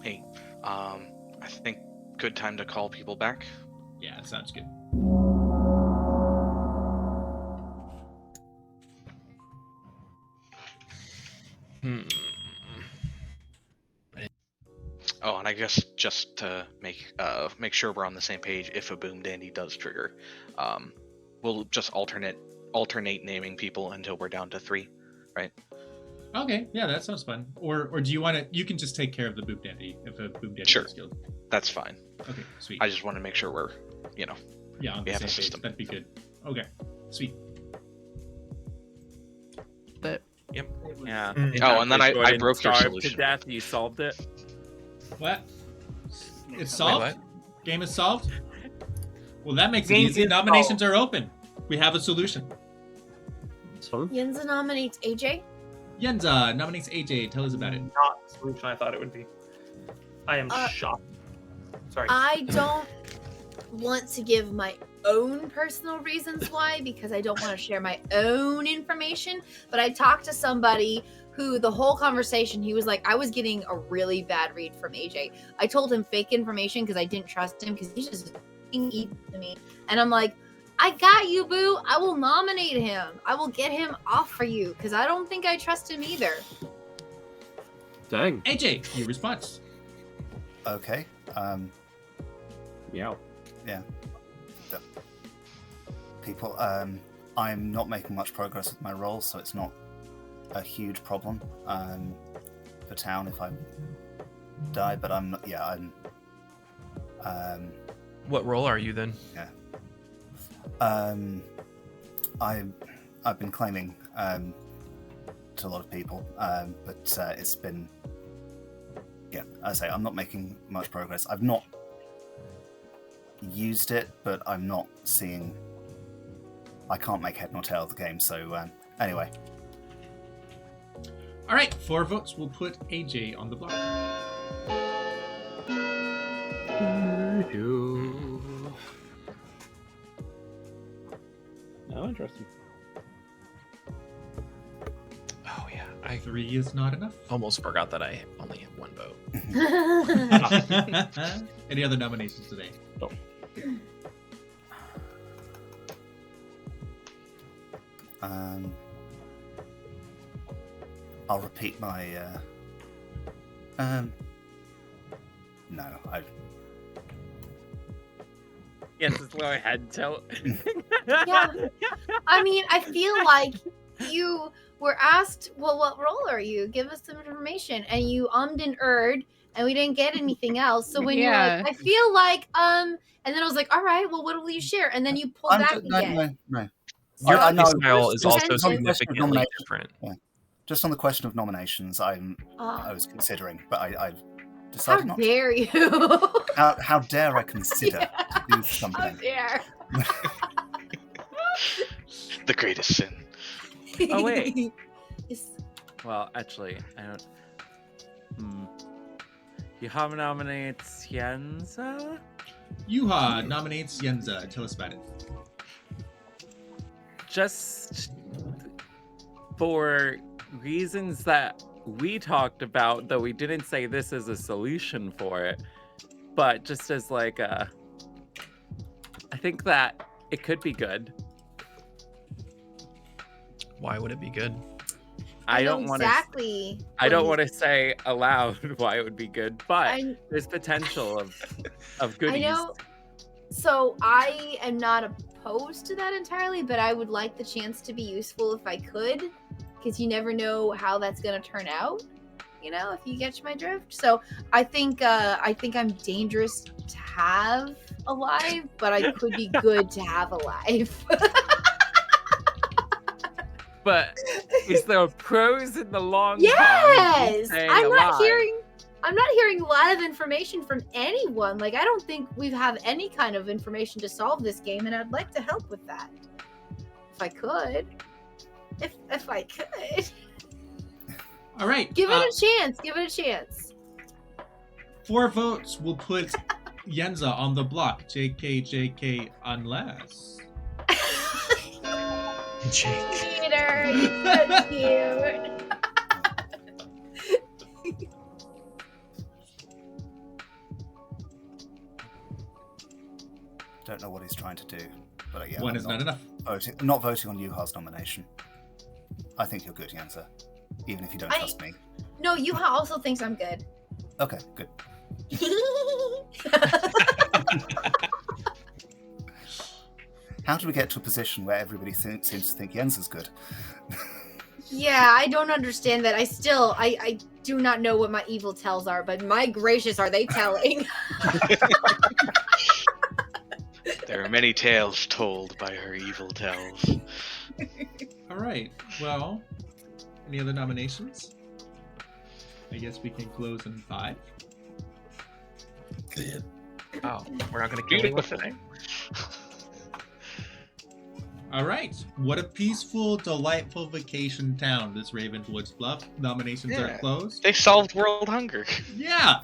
Hey, I think good time to call people back. Yeah, sounds good. Oh, and I guess just to make sure we're on the same page, if a Boomdandy does trigger, we'll just alternate naming people until we're down to 3, right? Okay, yeah, that sounds fun. Or do you want to? You can just take care of the Boomdandy if a Boomdandy is killed. That's fine. Okay, sweet. I just want to make sure we're, on we the have same a page. system. That'd be good. Okay, sweet. But yep. Yeah. Oh, and then I broke your starved solution. to death. You solved it. What? It's solved? Wait, Game is solved? Well, that makes it Game easy. is Nominations are open. We have a solution. Yenza nominates AJ? Yenza nominates AJ. Tell us about it. Not the solution I thought it would be. I am shocked. Sorry. I don't want to give my own personal reasons why, because I don't want to share my own information, but I talked to somebody who the whole conversation, he was like, I was getting a really bad read from AJ. I told him fake information because I didn't trust him because he's just evil to me. And I'm like, I got you, boo. I will nominate him. I will get him off for you because I don't think I trust him either. Dang. AJ, your response. Okay. Meow. Yeah. People, I'm not making much progress with my role, so it's not a huge problem for town if I die, but I'm not, yeah, I'm what role are you then? Yeah. I've been claiming to a lot of people, but it's been, yeah, as I say, I'm not making much progress. I've not used it, but I'm not seeing, I can't make head nor tail of the game, so anyway. All right, 4 votes will put AJ on the block. Oh, interesting. Oh yeah, 3 is not enough. Almost forgot that I only have 1 vote. Any other nominations today? No. I'll repeat my. No, I. Yes, it's go ahead. Tell. Yeah. I mean, I feel like you we're asked, well, what role are you? Give us some information. And you ummed and erred, and we didn't get anything else. So when you're like, I feel like, and then I was like, all right, well, what will you share? And then you pull back again. No. Your I know. style is also Just on the question of significantly nomination- different. Yeah. Just on the question of nominations, I was considering, but I How decided not to. dare you? How dare I consider to do How something? dare. The greatest sin. Oh wait. It's- Well, actually, I don't. Yuha nominates Yenza. Yuha nominates Yenza. Tell us about it. Just for reasons that we talked about, though we didn't say this is a solution for it, but just as like a. I think that it could be good. Why would it be good? I don't want to. exactly. I don't want to say aloud why it would be good, but I- there's potential of goodies. I know. So I am not opposed to that entirely, but I would like the chance to be useful if I could, because you never know how that's going to turn out. You know, if you catch my drift. So I think I'm dangerous to have alive, but I could be good to have alive. But is there pros in the long Yes, run? I'm not hearing a lot of information from anyone. Like, I don't think we have any kind of information to solve this game, and I'd like to help with that. If I could. If I could. All right. Give it a chance. Give it a chance. 4 votes will put Yenza on the block. JK, unless. Peter, you're so cute. Don't know what he's trying to do, but yeah. One is not enough. Not voting on Yuha's nomination. I think you're good, Yenza, even if you don't trust me. No, Yuha also thinks I'm good. Okay, good. How do we get to a position where everybody seems to think Yenza's good? Yeah, I don't understand that. I do not know what my evil tells are, but my gracious, are they telling? There are many tales told by her evil tells. All right. Well, any other nominations? I guess we can close in 5. Oh, we're not going to kill anyone today. All right. What a peaceful, delightful vacation town, this Ravenwood's Bluff. Nominations are closed. They solved world hunger. Yeah.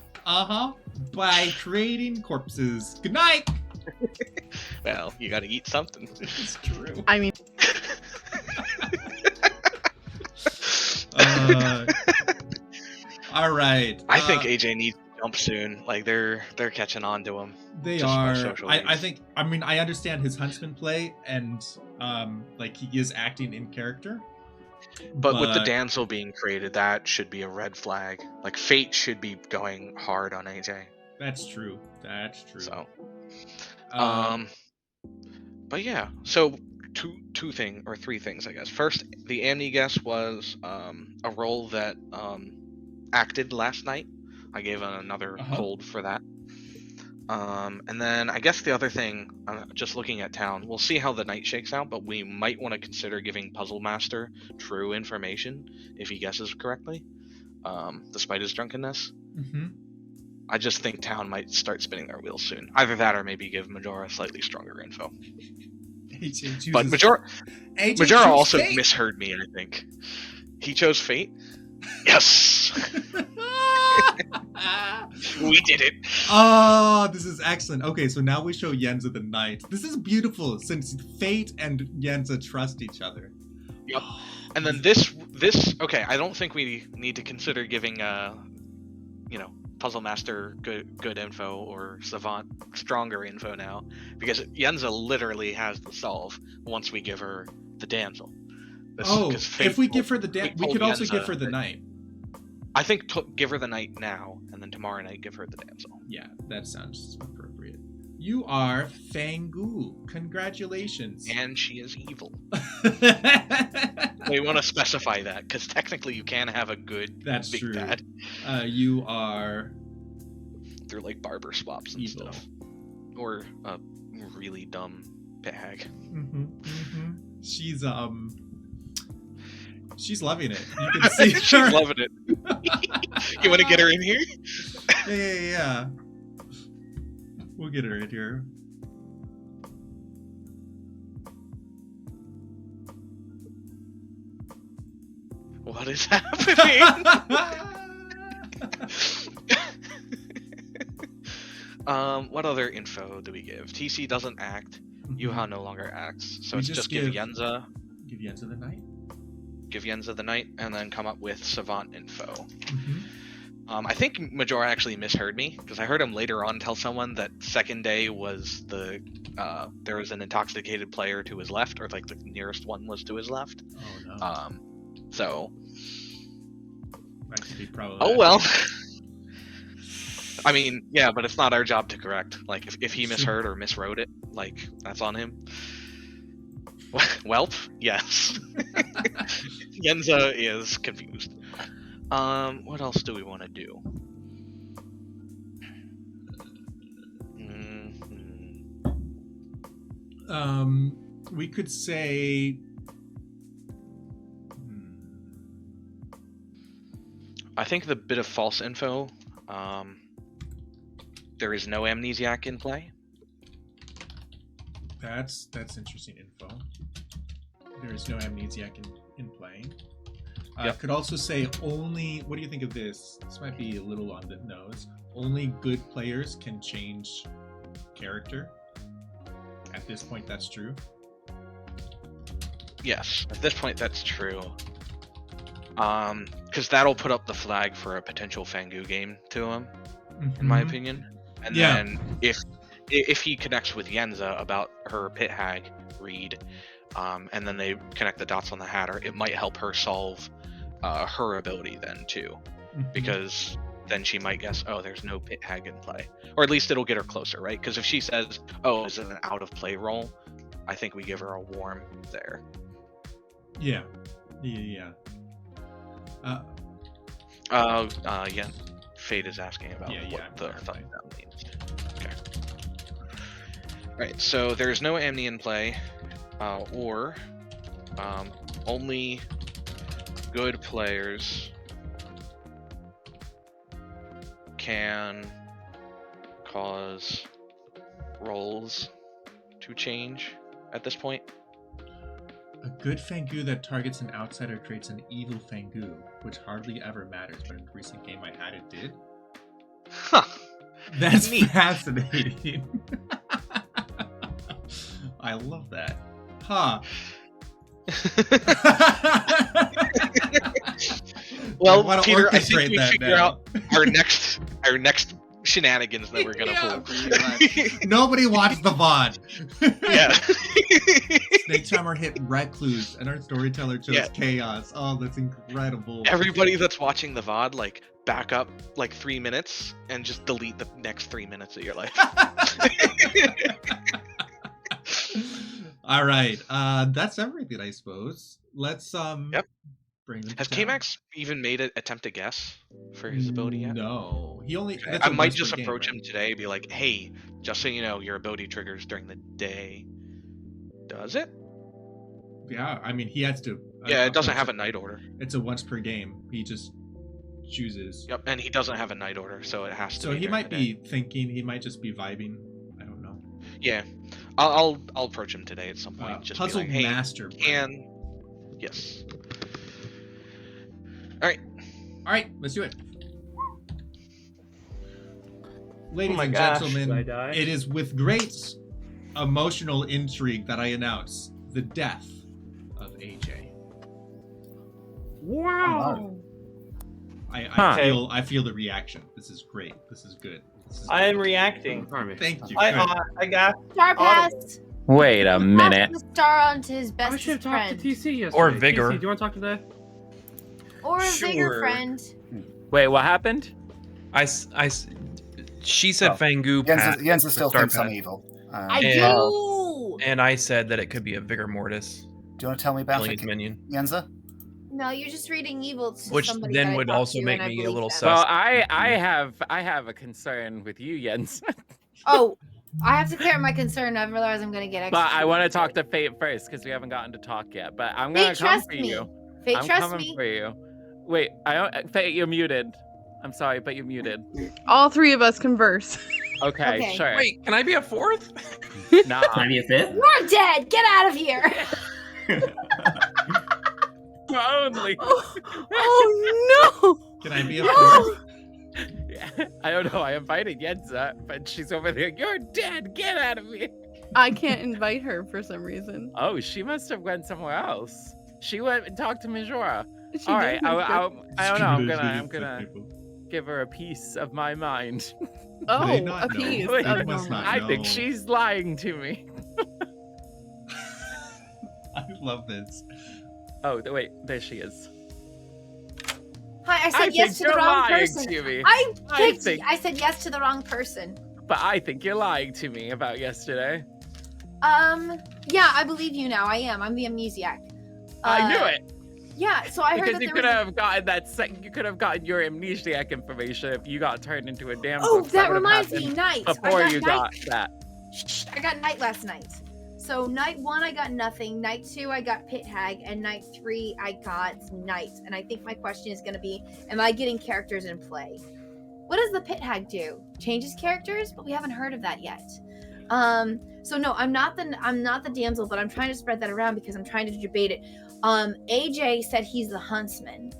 By creating corpses. Good night. Well, you gotta eat something. It's true. I mean, all right. I think AJ needs to jump soon. Like they're catching on to him. They just by are. social I media. think. I mean, I understand his Huntsman play, and like he is acting in character. But with the Damsel being created, that should be a red flag. Like Fate should be going hard on AJ. That's true. That's true. So, but yeah. So three things, I guess. First, the Amni guess was a role that acted last night. I gave another hold for that. And then I guess the other thing, just looking at town, we'll see how the night shakes out, but we might want to consider giving Puzzlemaster true information if he guesses correctly, despite his drunkenness. Mm-hmm. I just think town might start spinning their wheels soon. Either that or maybe give Majora slightly stronger info. But Majora also Fate. misheard me, I think. He chose Fate? Yes! We did it! Oh, this is excellent. Okay, so now we show Yenza the Knight. This is beautiful since Fate and Yenza trust each other. Yep. And then this okay, I don't think we need to consider giving Puzzlemaster good info or Savant stronger info now, because Yenza literally has the solve once we give her the Damsel. If we give her the we could also give her the Knight. I think give her the Knight now, and then tomorrow night give her the Damsel. Yeah, that sounds appropriate. You are Fang Gu. Congratulations. And she is evil. We want to specify that, because technically you can have a good That's big true. bad. You are... They're like barber swaps and evil. stuff. Or a really dumb pit hag. She's loving it. You can see her. She's loving it. You want to get her in here? Yeah. We'll get her in here. What is happening? What other info do we give? TC doesn't act. Yuha no longer acts. So We it's just just give give- Yenza. Give Yenza the night. Give Yenza the night, and then come up with Savant info. Mm-hmm. I think Major actually misheard me, because I heard him later on tell someone that second day was there was an intoxicated player to his left, or like the nearest one was to his left. Oh no. So. Actually, probably. Oh well. I mean, yeah, but it's not our job to correct. Like, if he misheard or miswrote it, like, that's on him. Welp, yes. Yenza is confused. What else do we want to do? We could say... I think the bit of false info, there is no Amnesiac in play. That's interesting info. There is no Amnesiac in play. Yep. Could also say only... What do you think of this? This might be a little on the nose. Only good players can change character. At this point, that's true. Yes, at this point that's true. Because that'll put up the flag for a potential Fang Gu game to him, in my opinion. And then if he connects with Yenza about her pit hag read, and then they connect the dots on the Hatter, it might help her solve her ability then too, because then she might guess, oh, there's no pit hag in play, or at least it'll get her closer, right? Because if she says, oh, is it an out of play roll, I think we give her a warm there. Yeah. Yeah. Fate is asking about what the thumbs down means. Okay. Alright, so there's no Amni in play, or only good players can cause rolls to change at this point. A good Fang Gu that targets an outsider creates an evil Fang Gu, which hardly ever matters, but in the recent game I had it did. Huh. That's fascinating. I love that. Huh. Well, I Peter, I think orchestrate we that figure now. out our next shenanigans that we're gonna pull. Nobody watched the VOD. Yeah. Snake Charmer hit Recluse, and our storyteller chose Chaos. Oh, that's incredible. Everybody that's watching the VOD, like, back up like 3 minutes and just delete the next 3 minutes of your life. All right, that's everything, I suppose. Let's bring them. Has K-Max even made an attempt to guess for his ability yet? No, he only. Okay. I might just approach him today, and be like, "Hey, just so you know, your ability triggers during the day. Does it?" Yeah, I mean, he has to. Yeah, it doesn't have a night order. It's a once per game. He just chooses. Yep, and he doesn't have a night order, so it has to. So be he during might the be day. thinking. He might just be vibing. I don't know. Yeah, I'll approach him today at some point. Just be like, "Hey, Puzzlemaster. yes." All right, let's do it. Ladies and Did I gentlemen, die? it is with great emotional intrigue that I announce the death of AJ. Wow. I feel the reaction. This is great. This is good. I am reacting. Thank you. I got Star Pass. Wait a minute. Pass the star on to his I best should have talked to friend. TC yesterday. Or Vigor. TC, do you want to talk today? Or a bigger Sure. friend. Wait, what happened? She said Oh, Fang Gu. Yenza still thinks I'm evil. I and- do. And I said that it could be a Vigormortis. Do you want to tell me about killing it, his minion. Yenza? No, you're just reading evil to Which somebody then that I would talked also to, make and I me a believe little them. sus. Well, I have a concern with you, Jens. Oh, I have to clear up my concern. Otherwise, I'm gonna get. But I want to talk executed. to Fate first because we haven't gotten to talk yet. But I'm gonna Fate, come trust for me. you. Fate, I'm trust coming me. for you. Wait, I don't. Fate, you're muted. I'm sorry, but you're muted. All three of us converse. Okay, Okay. sure. Wait, can I be a fourth? Can I be a fifth? You're dead. Get out of here. Only. Oh no! Can I be a fourth? I don't know. I invited Yenza, but she's over there. You're dead. Get out of here. I can't invite her for some reason. Oh, she must have went somewhere else. She went and talked to Majora. She All right, did. I don't know. I'm gonna give her a piece of my mind. Oh, they not a know? piece. Wait, of they must normal. not I think know. she's lying to me. I love this. Oh, wait, there she is. Hi, I said I yes think to the you're wrong lying person. to me. I I picked. think- I said yes to the wrong person. But I think you're lying to me about yesterday. Yeah, I believe you now. I am. I'm the Amnesiac. I knew it. Yeah, so I heard Because that you there could was a- have gotten you could have gotten your amnesiac information if you got turned into a damsel. Oh, 'cause that would have reminds me, happened night. Before I got you night. got that. Shh, I got night last night. So night 1 I got nothing. Night 2 I got pit hag, and night 3 I got night. And I think my question is going to be, am I getting characters in play? What does the pit hag do? Changes characters, but we haven't heard of that yet. So no, I'm not the damsel, but I'm trying to spread that around because I'm trying to debate it. AJ said he's the huntsman,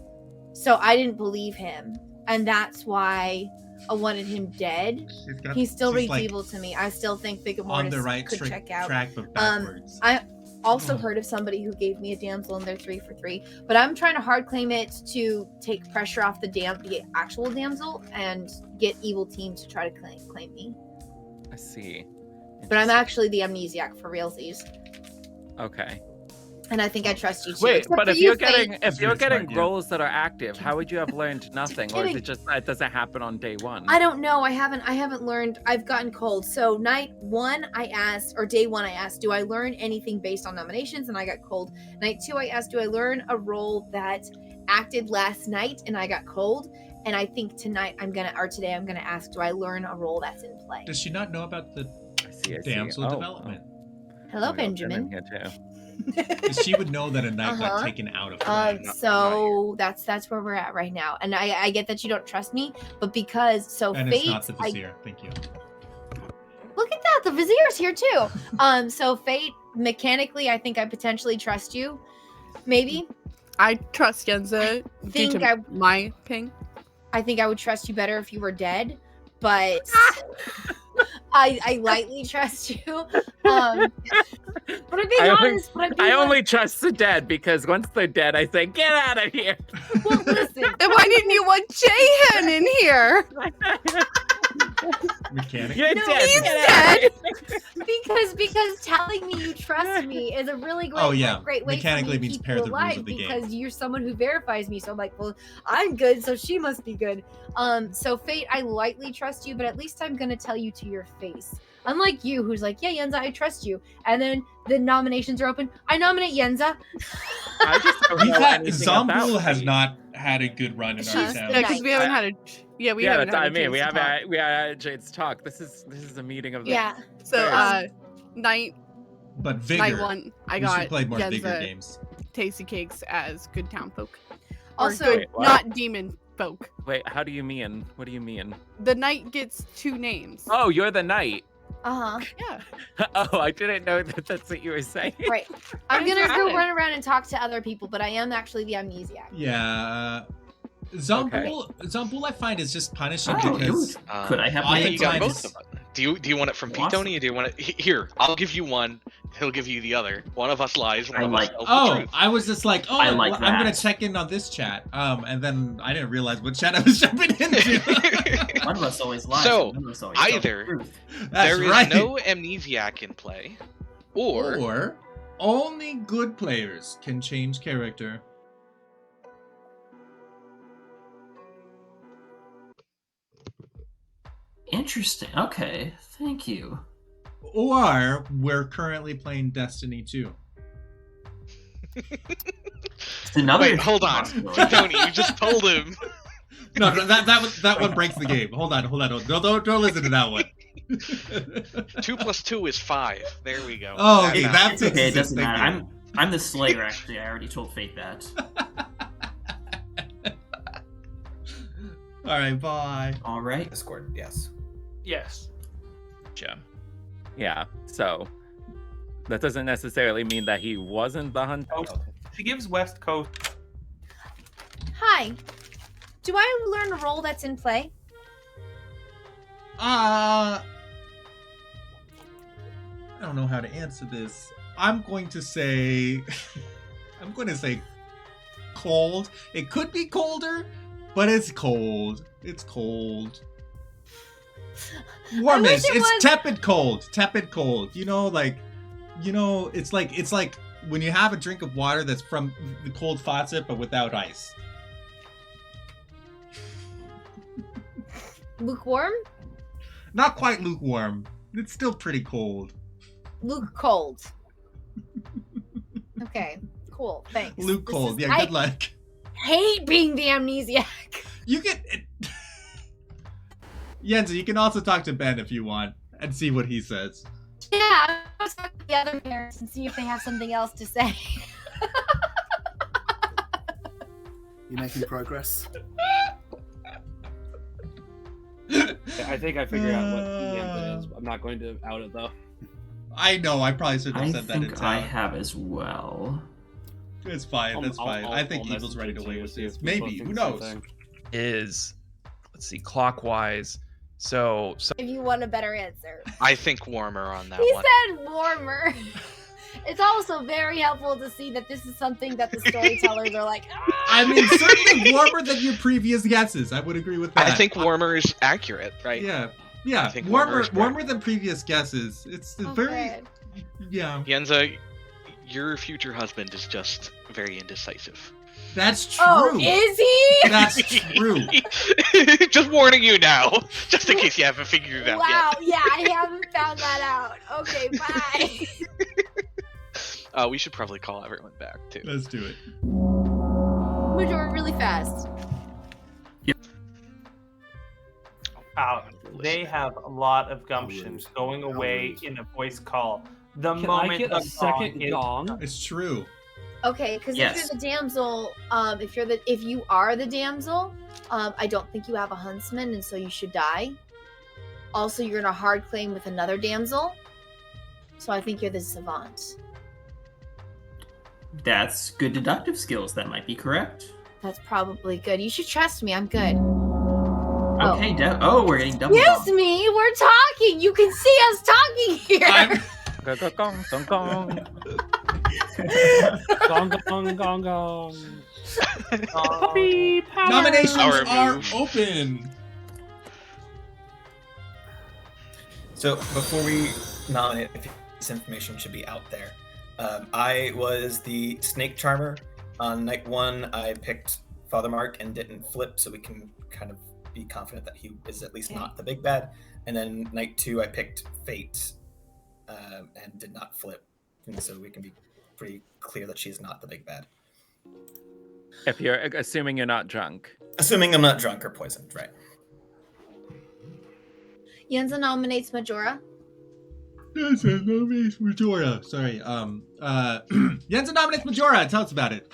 so I didn't believe him, and that's why I wanted him dead. He still reads evil to me. I still think Vigormortis on the right could check out. track, but backwards. I also heard of somebody who gave me a damsel and they're 3 for 3, but I'm trying to hard claim it to take pressure off the actual damsel and get evil team to try to claim me. I see. But I'm actually the amnesiac for realsies, Okay. and I think I trust you too. Wait, except but for if you, you're Faith. getting roles that are active, how would you have learned nothing, or is kidding. it just that it doesn't happen on day one? I don't know. I haven't learned. I've gotten cold. So night 1 I asked, or day 1 I asked, do I learn anything based on nominations? And I got cold. Night 2 I asked, do I learn a role that acted last night? And I got cold. And I think today I'm gonna ask, do I learn a role that's in play? Does she not know about the I see. damsel Oh, development? Hello, oh, we got Jen in Benjamin. here too. 'Cause she would know that a knight got Uh-huh. taken out of play. So that's where we're at right now. And I get that you don't trust me, but because and Fate, it's not the vizier. Thank you. look at that, the vizier's here too. So Fate, mechanically, I think I potentially trust you. Maybe. I trust Yenza due Think to my ping. I think I would trust you better if you were dead, but I lightly trust you. But I'm being honest. I only trust the dead because once they're dead, I say, get out of here. Well, listen. Then why didn't you want Jahan in here? Mechanic. You're No, dead. he's Get out of here. because telling me you trust me is a really great, Oh, yeah. great way Mechanically for me to means keep pair you the rules alive of the game. because you're someone who verifies me. So I'm like, well, I'm good, so she must be good. So Fate, I lightly trust you, but at least I'm gonna tell you to your face. Unlike you, who's like, yeah, Yenza, I trust you, and then the nominations are open. I nominate Yenza. I just don't We've know had anything about Zombul has Fate. not had a good run in our She's town. Yeah, because we haven't had a. Yeah, we yeah, haven't that's had what I a mean. chance We to haven't talk. we had Jade's talk. This is a meeting of the Yeah. So, First. night But Vigor. night 1, I we got should play more Vigor Yenza games. Tasty Cakes as good town folk. Also, or good, Wait, what? not demon folk. Wait, how do you mean? What do you mean? The knight gets 2 names. Oh, you're the knight. uh-huh. Yeah. Oh, I didn't know that that's what you were saying. Right. I'm gonna got go it. run around and talk to other people, but I am actually the amnesiac. Yeah. Zombul, I find, is just punishing Oh, because Could I have I Yeah, my you got oftentimes- both of them. Do you want it from Pete, Awesome. Tony, or do you want it here? I'll give you one. He'll give you the other. One of us lies. One I of like- us tells Oh, the truth. I was just like, I like I'm gonna that. check in on this chat. And then I didn't realize what chat I was jumping into. One of us always lies. So, and one of us always tells the either- truth. That's There is right. no amnesiac in play, or only good players can change character. Interesting. Okay, thank you. Or we're currently playing Destiny 2. It's another Wait, hold on. Tony, you just told him. No, that one breaks the game. Hold on. Don't listen to that one. 2 + 2 is 5. There we go. Oh, okay, It's okay. It doesn't matter. I'm the Slayer. Actually, I already told Fate that. All right, bye. All right. Discord, yes. Yes. Yeah. So that doesn't necessarily mean that he wasn't the hunter. She gives West Coast. Hi. Do I learn a role that's in play? I don't know how to answer this. I'm going to say cold. It could be colder, but it's cold. It's cold. Warmish. It's tepid cold. Tepid cold. It's like when you have a drink of water that's from the cold faucet but without ice. Lukewarm? Not quite lukewarm. It's still pretty cold. Luke cold. Okay, cool. Thanks. Luke cold. Yeah, good luck. Hate being the amnesiac. You can Yenza, you can also talk to Ben if you want and see what he says. Yeah, I'll talk to the other parents and see if they have something else to say. You making progress? I think I figured out what the answer is. I'm not going to out it though. I know, I probably should have said that in I think time. I have as well. It's fine, that's fine. I think Evil's ready to win with this. Maybe, who knows? Let's see, clockwise. So If you want a better answer. I think warmer on that He one. said warmer. It's also very helpful to see that this is something that the storytellers are like, I mean, certainly warmer than your previous guesses. I would agree with that. I think warmer is accurate, right? Yeah. I think warmer is warmer than previous guesses. It's very okay. Yeah. Yenza, your future husband is just very indecisive. That's true. Oh, is he? That's true. Just warning you now, just in case you haven't figured it out Wow, yet. yeah, I haven't found that out. Okay, bye. We should probably call everyone back too. Let's do it. We're doing really fast. They have a lot of gumption going away in a voice call. The Can moment I get a second gong? It's true. Okay, because Yes. if you're the damsel, if you are the damsel, I don't think you have a huntsman, and so you should die. Also, you're in a hard claim with another damsel, so I think you're the savant. That's good deductive skills. That might be correct. That's probably good. You should trust me. I'm good. Okay. We're getting double. Excuse me. We're talking. You can see us talking here. Gong, gong, gong. Gong, gong, gong, gong. Puppy power. Nominations Power are move. open. So before we nominate, if this information should be out there. I was the snake charmer. On night 1, I picked Father Mark and didn't flip, so we can kind of be confident that he is at least not the big bad. And then night 2, I picked Fate and did not flip, and so we can be pretty clear that she's not the big bad. If you're assuming you're not drunk. Assuming I'm not drunk or poisoned, right? Yenza nominates Majora. Yenza nominates Majora. Sorry. Yenza nominates Majora. Tell us about it.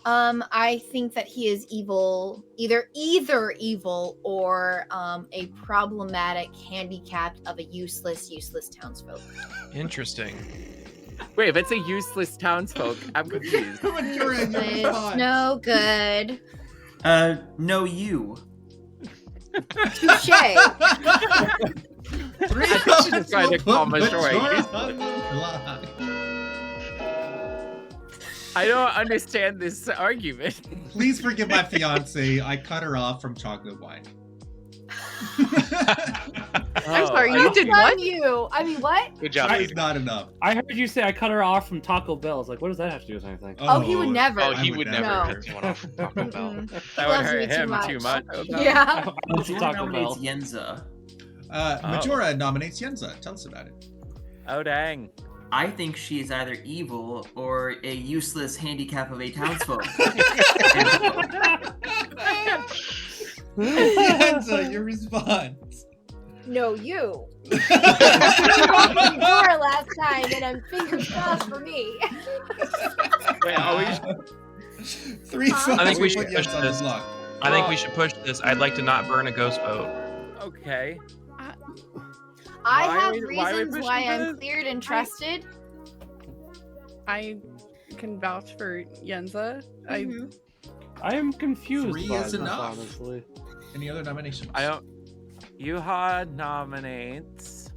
I think that he is evil, either evil or a problematic, handicapped of a useless townsfolk. interesting. Wait, if it's a useless townsfolk, I'm confused. Majora in your It's spot. no good. No, you. Touche. Three I think she just tried to votes will call put Majora Majora useless. on the block. I don't understand this argument. Please forgive my fiance. I cut her off from chocolate wine. I'm sorry, I you don't- did Not what? you. I mean, what? Good job. That is Peter. not enough. I heard you say I cut her off from Taco Bell. I was like, what does that have to do with anything? Oh, he would never. Oh, I he would never No. cut someone off from Taco Bell. Mm-mm. That would Loves hurt me too him much. too much. I Yeah. went to Majora Taco nominates Bell. Yenza. Majora nominates Yenza. Tell us about it. Oh, dang. I think she is either evil or a useless handicap of a townsfolk. Yenza, your response. No, you. You opened the door last time, and I'm fingers crossed for me. Wait, are we... 3 Huh? I think we should put push Yenza on the this. block. I think we should push this. I'd like to not burn a ghost vote. Okay. I Why have are we reasons pushing why for I'm this? cleared and trusted. I can vouch for Yenza. Mhm. I am confused. 3 by is this, enough. honestly. Any other nominations? I don't. Yuha nominates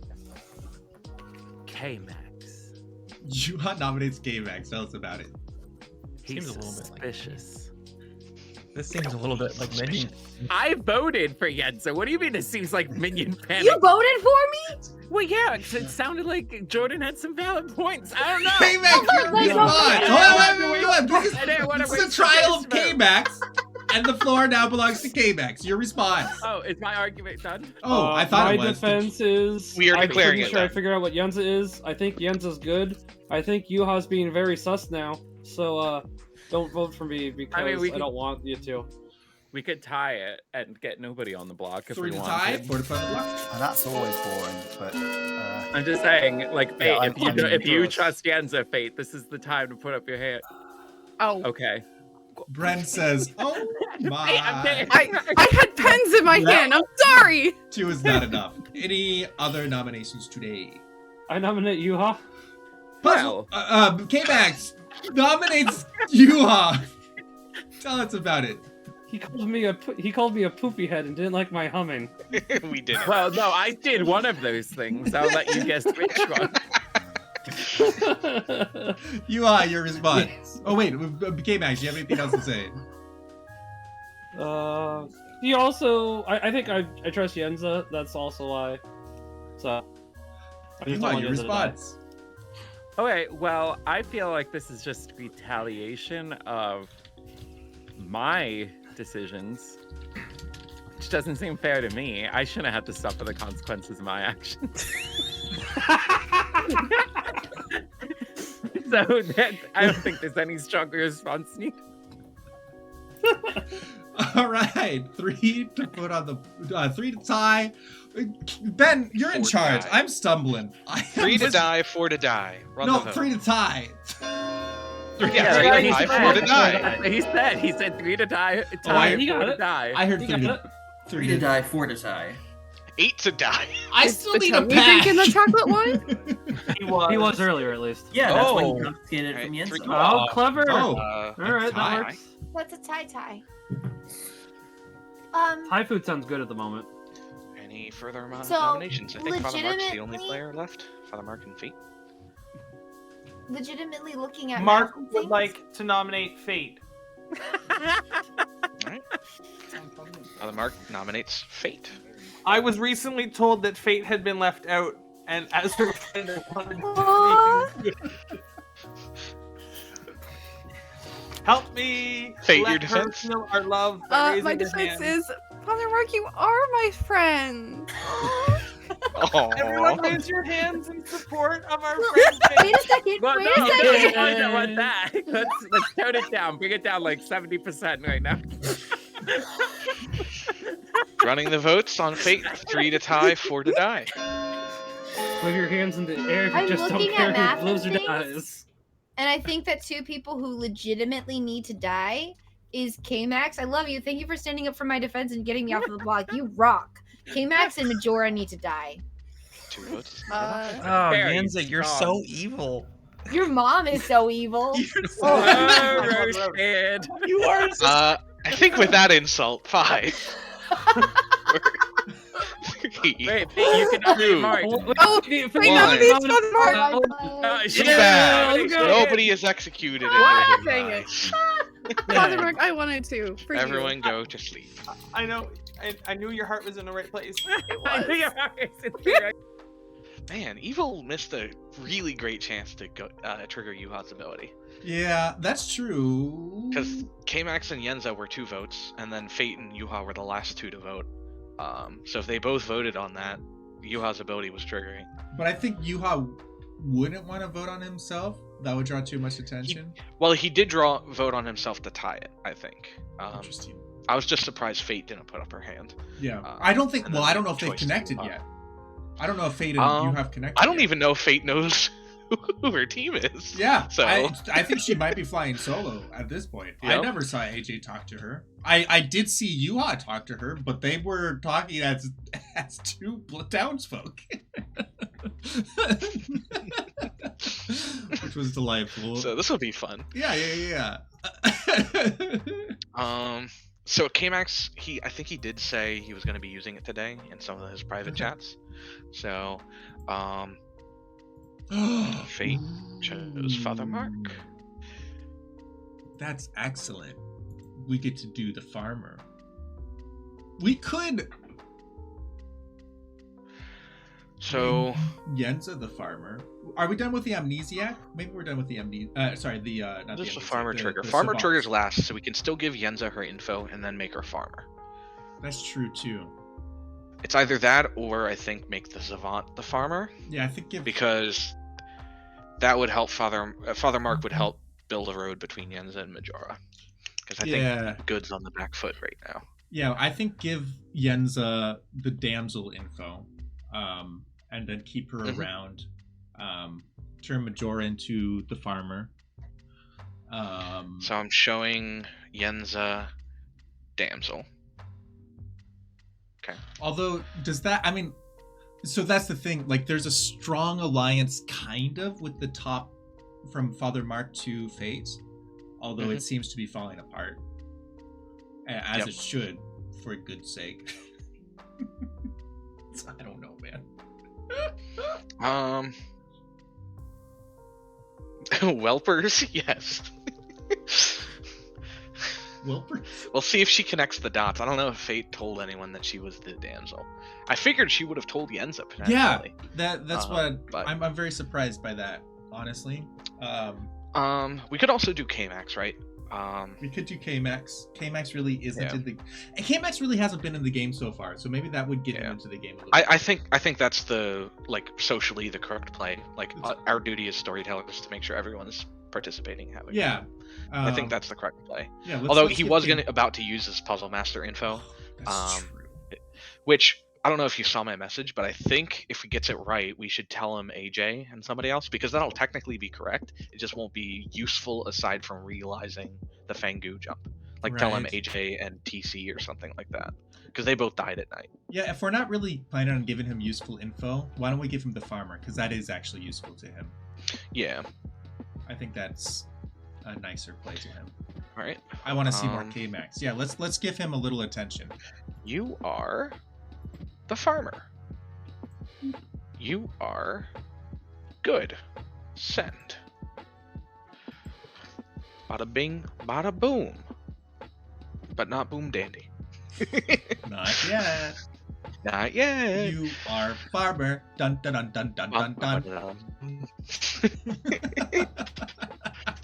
K-Max. Yuha nominates K-Max. Tell us about it. He's Seems a little bit like- suspicious. This seems a little bit like Minion. I voted for Yenza. What do you mean it seems like Minion Panic? You voted for me? Well, yeah, 'cause it sounded like Jordan had some valid points. I don't know. K-Max, your Like, response. I Hold on. This I didn't wanna is the waste trial this of vote. K-Max, and the floor now belongs to K-Max. Your response. Oh, is my argument done? Oh, I thought my it was. defense is We are I'm declaring pretty it sure I then. figured out what Yenza is. I think Yenza's good. I think Yuha's being very sus now. So don't vote for me because I, we could- don't want you to. We could tie it and get nobody on the block if 3 we to wanted. tie, 4 to put on the block. And that's always boring, but I'm just saying, like, Fate, Yeah, if you I'm trust Yenza, Fate, this is the time to put up your hand. Oh, Okay. Brent says, "Oh my." I had pens in my hand. I'm sorry. 2 is not enough. Any other nominations today? I nominate Yuha. Puzzle. K-Max nominates Yuha. Tell us about it. He called me a poopy head and didn't like my humming. We did it. Well, no, I did one of those things. I'll let you guess which one. Yuha, your response. Oh wait, K-Max, do you have anything else to say? He also, I think I trust Yenza. That's also why. So. I just don't Yuha, want your Yenza to die. response. Okay, well, I feel like this is just retaliation of my decisions, which doesn't seem fair to me. I shouldn't have to suffer the consequences of my actions. So I don't think there's any stronger response needed. All right, 3 to put on the 3 to tie. Ben, you're in 4 to charge. die. I'm stumbling. 3 to die, 4 to die. Run No, the vote. 3 to tie. Yeah, 3 to die, 4 to die. He said 3 to die, I- tie, 4 to die. I heard You 3 got to 3 to die, 4 to die. 8 to die. I Is still the need a tummy patch. drinking the chocolate wine? He was earlier, at least. Yeah, that's why Oh. he confiscated it from Alright, 3 Yenza. to Oh, clever! Oh, Alright, tie. that works. What's a tie? Thai food sounds good at the moment. Any further So, nominations? I think Father Mark's the only legitimately- player left. Father Mark and Fate. Legitimately looking at Mark math and would things? like to nominate Fate. Alright. Father Mark nominates Fate. I was recently told that Fate had been left out, and as her friend, I wanted Aw. to help me. Fate, let your her defense? know our love by raising My his defense hand. is, Father Mark, you are my friend. Everyone Aww. raise your hands in support of our friend Fate. Wait a second. Well, Wait no, a second. I don't want that. Let's tone it down. Bring it down like 70% right now. Running the votes on Fate. 3 to tie, 4 to die. Wave your hands in the air if you I'm just don't looking care at math who lives or and things. dies. And I think that 2 people who legitimately need to die is K-Max. I love you. Thank you for standing up for my defense and getting me off of the block. You rock. K-Max and Majora need to die. 2 votes. Oh, Very Yenza, you're strong. so evil. Your mom is so evil. Oh, roasted. You are I think with that insult, 5. Wait, you can nominate Mark. Oh, Wait, wait, One. nominates Father Mark. Too Yeah, bad. let's go. Nobody is executed. in What? their Dang it. lives. Father Mark, I wanted to. For you. Everyone go to sleep. I know. I knew your heart was in the right place. I knew your heart was in the right- Man, Evil missed a really great chance to go trigger Yuha's ability. Yeah, that's true. Because K-Max and Yenza were 2 votes, and then Fate and Yuha were the last 2 to vote. So if they both voted on that, Yuha's ability was triggering. But I think Yuha wouldn't want to vote on himself. That would draw too much attention. He did vote on himself to tie it, I think. Interesting. I was just surprised Fate didn't put up her hand. Yeah. I don't think. Well, I don't know if they've connected yet. I don't know if Fate and you have connected. I don't even know if Fate knows who her team is. Yeah. So I think she might be flying solo at this point. Yep. I never saw AJ talk to her. I did see Yuha talk to her, but they were talking as two townsfolk. Which was delightful. So this will be fun. Yeah. So K-Max, I think he did say he was going to be using it today in some of his private chats. So, Fate chose Father Mark. That's excellent. We get to do the farmer. We could. So Yenza the farmer. Are we done with the Amnesiac? Maybe we're done with the not just the farmer trigger. The Farmer Savant. triggers last, so we can still give Yenza her info and then make her farmer. That's true too. It's either that or I think make the Savant the farmer. Yeah, I think because that would help Father Mark would help build a road between Yenza and Majora. Because I think Good's on the back foot right now. Yeah, I think give Yenza the Damsel info, and then keep her around. Turn Majora into the farmer. So I'm showing Yenza Damsel. Okay. Although, does that? I mean, so that's the thing. Like, there's a strong alliance, kind of, with the top from Father Mark to Fate, although it seems to be falling apart, as it should, for good sake. So, I don't know, man. Welpers, yes. Welpers? We'll see if she connects the dots. I don't know if Fate told anyone that she was the damsel. I figured she would have told Yenza potentially. Yeah, that's what I'm very surprised by that, honestly. We could also do K-Max, right? We could do K-Max. K-Max really isn't in the. And K-Max really hasn't been in the game so far, so maybe that would get him into the game a little bit. I think that's the socially the correct play. Like our duty as storytellers to make sure everyone's participating, having fun. I think that's the correct play. Yeah. Although he was about to use his Puzzlemaster info, That's true. which I don't know if you saw my message, but I think if he gets it right, we should tell him AJ and somebody else, because that'll technically be correct. It just won't be useful aside from realizing the Fang Gu jump. Like tell him AJ and TC or something like that, because they both died at night. Yeah, if we're not really planning on giving him useful info, why don't we give him the farmer? Because that is actually useful to him. Yeah. I think that's a nicer play to him. All right. I want to see more K-Max. Yeah, let's give him a little attention. You are the farmer. You are good. Send. Bada bing, bada boom. But not Boomdandy. Not yet. Not yet. You are farmer. Dun dun dun dun dun dun dun.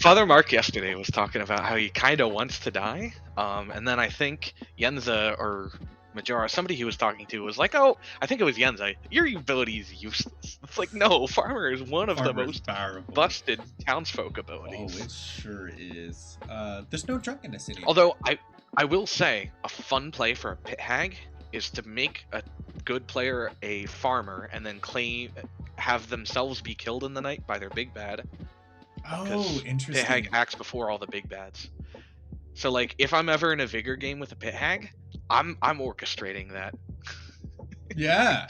Father Mark yesterday was talking about how he kind of wants to die, and then I think Yenza or Majora, somebody he was talking to, was like, "Oh, I think it was Yenza. Your ability is useless." It's like, no, Farmer is one of the most busted townsfolk abilities. Oh, it sure is. There's no drunkenness in it. Although I will say, a fun play for a pit hag is to make a good player a farmer and then have themselves be killed in the night by their big bad. Oh, interesting. Pit hag acts before all the big bads. So like, if I'm ever in a Vigor game with a pit hag, I'm orchestrating that. Yeah.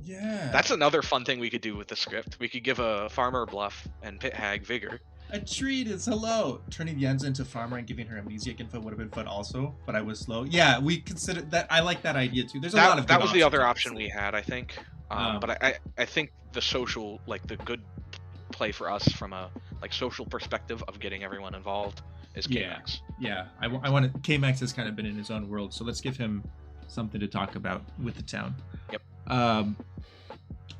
Yeah. That's another fun thing we could do with the script. We could give a farmer bluff and pit hag Vigor. A treat is hello. Turning Yenza into farmer and giving her amnesiac info would have been fun also, but I was slow. Yeah, we considered that. I like that idea too. There's a lot of that was the other option we had, I think. But I think the social, like the good play for us from a social perspective of getting everyone involved is K-Max. Yeah. I want to. K-Max has kind of been in his own world, so let's give him something to talk about with the town. Yep. All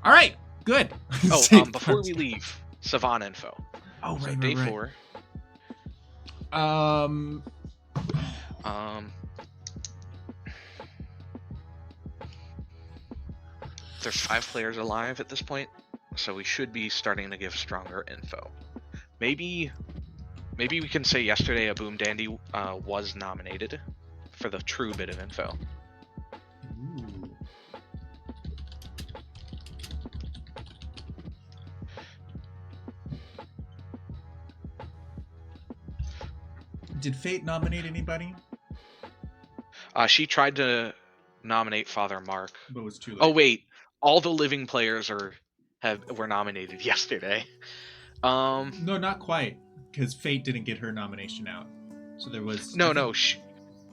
right. Good. Oh, before we leave, Savant info. Oh, so right, day right. 4. There's 5 players alive at this point, so we should be starting to give stronger info. Maybe we can say yesterday a Boomdandy was nominated for the true bit of info. Ooh. Did Fate nominate anybody? She tried to nominate Father Mark. But it was too late. Oh wait, all the living players were nominated yesterday. No, not quite, because Fate didn't get her nomination out. So there was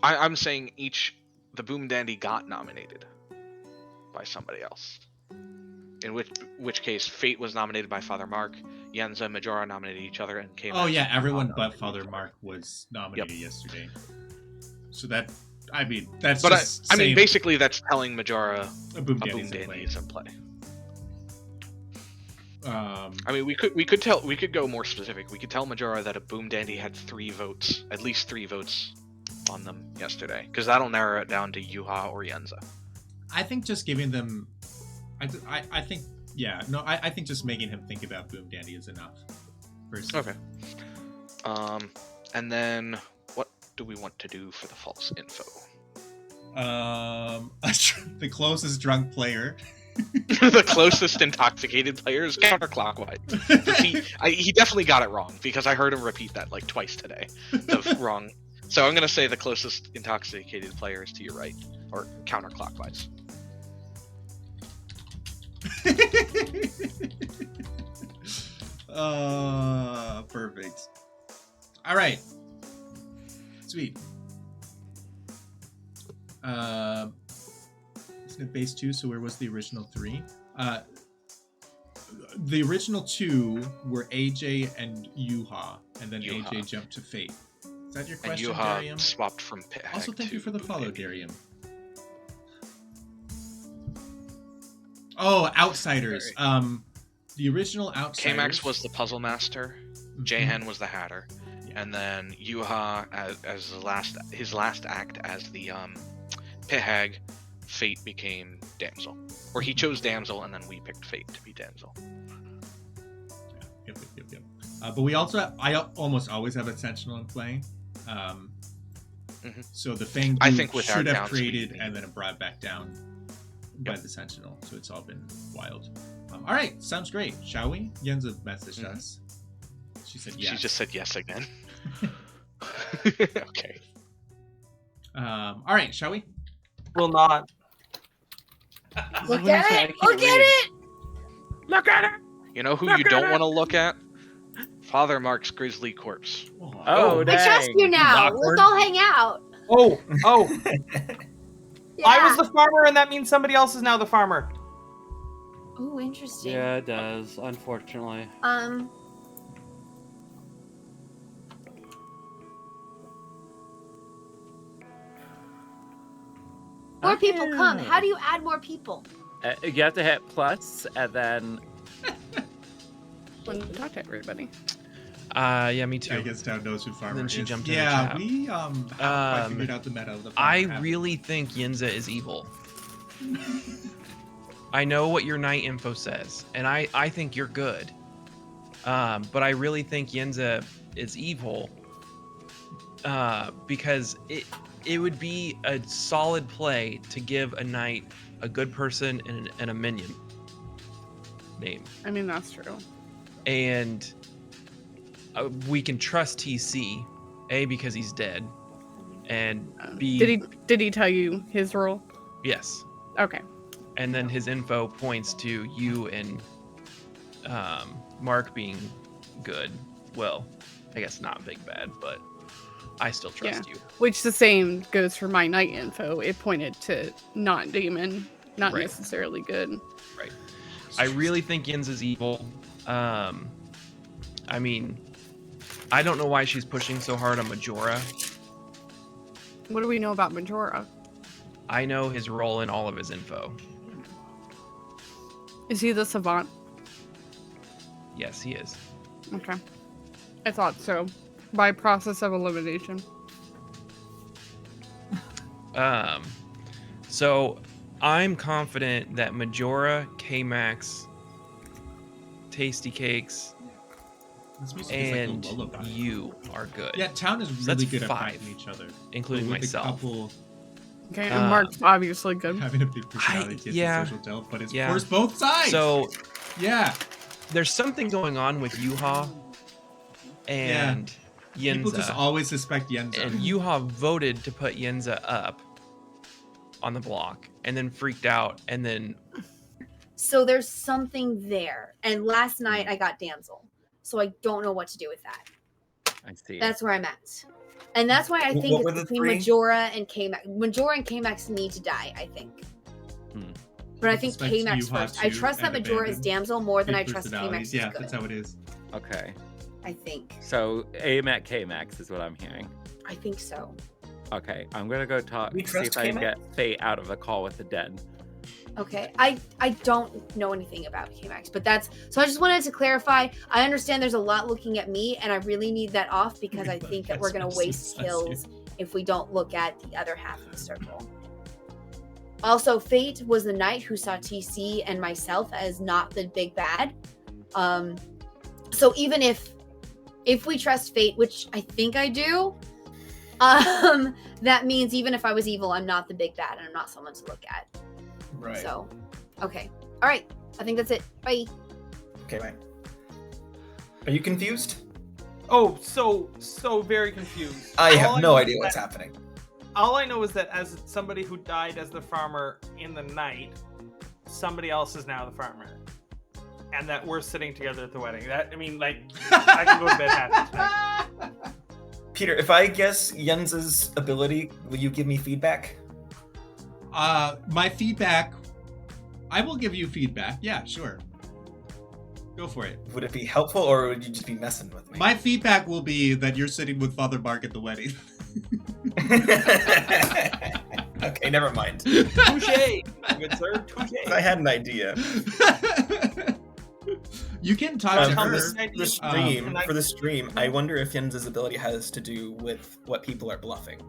I'm saying the Boomdandy got nominated by somebody else. In which case, Fate was nominated by Father Mark, Yenza and Majora nominated each other, and came. Oh yeah, everyone but Father Mark was nominated yesterday. So that, I mean, that's. But just I mean, basically, that's telling Majora a Boomdandy is in play. I mean, we could go more specific. We could tell Majora that a Boomdandy had 3 votes, at least 3 votes on them yesterday, because that'll narrow it down to Yuha or Yenza. I think just giving them, I think, yeah, no, I think just making him think about Boomdandy is enough. Personally. Okay. And then what do we want to do for the false info? The closest drunk player. The closest intoxicated player is counterclockwise. He definitely got it wrong, because I heard him repeat that like twice today. Wrong. So I'm gonna say the closest intoxicated player is to your right, or counterclockwise. Perfect. All right. Sweet. Isn't it base 2? So where was the original 3? The original 2 were AJ and Yuha, and then AJ jumped to Fate. Is that your question, and Yuha Darium? Swapped from Pithag. Also, thank you for the follow, Darium. Oh, Outsiders. The original Outsiders. Kmax was the Puzzlemaster. Jahan was the Hatter, and then Yuha as his last act as the Pithag. Fate became Damsel, or he chose Damsel, and then we picked Fate to be Damsel. Yep. But we also I almost always have a Sentinel in play. So the Fang Gu should have created and then it brought back down by the Sentinel. So it's all been wild. All right, sounds great. Shall we? Yenza messaged us. She said yes. She just said yes again. Okay. All right, shall we? Will not. Look at it! Look at it! Look at it! You know who you don't want to look at? Father Mark's grisly corpse. Oh, I trust you now. Let's all hang out. Oh. Yeah. I was the farmer, and that means somebody else is now the farmer. Oh, interesting. Yeah, it does, unfortunately. More people come. How do you add more people? You have to hit plus, and then. Wouldn't talk to everybody. Yeah, me too. I guess Town knows who Farmer Then she is. jumped in Yeah, the chat. we haven't figured out the meta of the Farmer app. really think Yenza is evil. I know what your night info says, and I think you're good. But I really think Yenza is evil. Because it would be a solid play to give a knight a good person and a minion name. I mean, that's true. And we can trust TC, A, because he's dead, and B... Did he tell you his role? Yes. Okay. And then his info points to you and Mark being good. Well, I guess not big bad, but I still trust you. Which the same goes for my night info. It pointed to not demon, not necessarily good. Right. I really think Yenza's evil. I mean, I don't know why she's pushing so hard on Majora. What do we know about Majora? I know his role in all of his info. Is he the Savant? Yes, he is. Okay. I thought so. By process of elimination. So I'm confident that Majora, K-Max, Tasty Cakes, This music is like a and lullaby. you are good. Yeah, Town is So really that's good at 5, fighting each other, including But with myself. A couple Okay, and Mark's obviously good. having a big personality, kids yeah. and social delve, but it's Yeah. of course both sides. So yeah, there's something going on with Yuha and people just Yenza. always suspect Yenza. And Yuha voted to put Yenza up on the block and then freaked out and then So there's something there. And last night I got Damsel. So I don't know what to do with that. I see. That's where I'm at. And that's why I think What were it's the between three? Majora and K-Max. Majora and K-Max need to die, I think. But I think Suspect K-Max Yuha first. I too, trust that and Majora is abandoned. Damsel more than Big I trust K-Max personalities. is Yeah, good. that's how it is. Okay. I think. So aim at K-Max is what I'm hearing. I think so. Okay, I'm gonna go talk. We See trust if I can K-Max? get Fate out of the call with the dead. Okay. I don't know anything about K-Max, but that's so I just wanted to clarify. I understand there's a lot looking at me, and I really need that off because I think that we're gonna waste kills if we don't look at the other half of the circle. Also, Fate was the knight who saw TC and myself as not the big bad. So even if we trust Fate, which I think I do, that means even if I was evil, I'm not the big bad and I'm not someone to look at. Right. So, okay. All right. I think that's it. Bye. Okay, bye. Are you confused? Oh, so very confused. I All have no know idea is what's that- happening. All I know is that as somebody who died as the farmer in the night, somebody else is now the farmer, and that we're sitting together at the wedding. That I mean, like, I can go to bed happy tonight. Peter, if I guess Jens's ability, will you give me feedback? My feedback. I will give you feedback. Yeah, sure. Go for it. Would it be helpful, or would you just be messing with me? My feedback will be that you're sitting with Father Mark at the wedding. Okay, never mind. Touche, good sir. Touche. I had an idea. You can talk to For her. the stream, I wonder if Jens's ability has to do with what people are bluffing.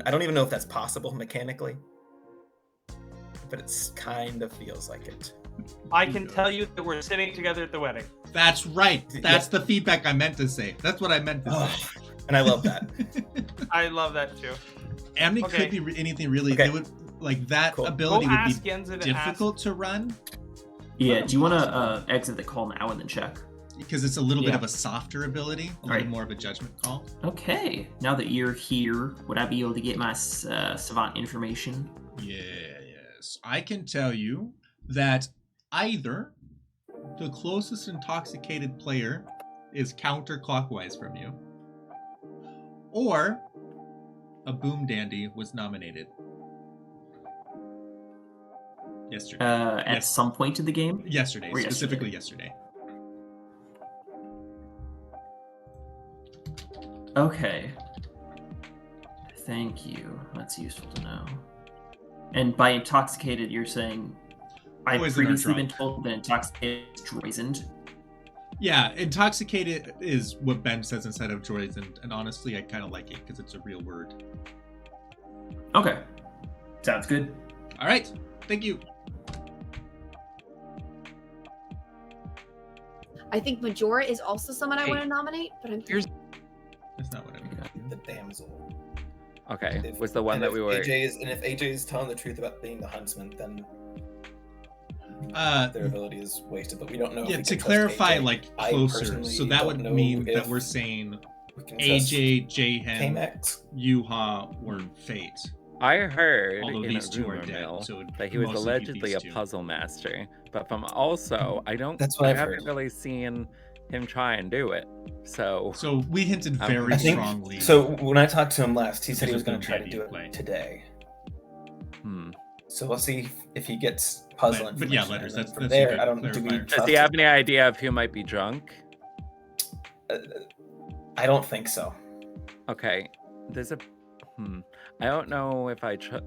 I don't even know if that's possible mechanically, but it's kind of feels like it. I can tell you that we're sitting together at the wedding. That's right. That's the feedback I meant to say. That's what I meant to say. And I love that. I love that too. Amni Okay. could be anything really. Okay. It would like that Cool. ability Go would ask be Yenza to difficult to run Yeah, do you want to exit the call now and then check? because it's a little bit Yeah. of a softer ability, a Right. little more of a judgment call. Okay, now that you're here, would I be able to get my Savant information? Yes, I can tell you that either the closest intoxicated player is counterclockwise from you, or a Boomdandy was nominated yesterday. At some point in the game? Yesterday, Or specifically yesterday. Okay. Thank you. That's useful to know. And by intoxicated, you're saying I've Poison or previously been drunk. told that intoxicated is poisoned. Yeah, intoxicated is what Ben says instead of droids, and honestly, I kind of like it because it's a real word. Okay. Sounds good. All right, thank you. I think Majora is also someone I Hey, want to nominate, but I'm That's not what I mean. The damsel. Okay, If- was the one and that if we were. if AJ is telling the truth about being the huntsman, then their ability is wasted. But we don't know. if Yeah, we to can trust clarify, AJ. like I closer, personally so that don't would know mean that if we're saying we can trust AJ, J-Hen, K-Max. Yuha, or Fate. I heard Although in these a two are rumor dead, mill so it'd that he was mostly be allegedly these a two. puzzle master, but from also I don't. That's what I I've haven't heard. really seen him try and do it. So So we hinted I'm very I think strongly. so. When I talked to him last, he said he This was is going to try to Boomdandy do it play. today. Hmm. So we'll see if he gets puzzle But yeah, information, letters, and then that's- from that's a there. good I don't. Do we clarifier. Does trust he have him? any idea of who might be drunk? I don't think so. Okay, there's a. I don't know if I trust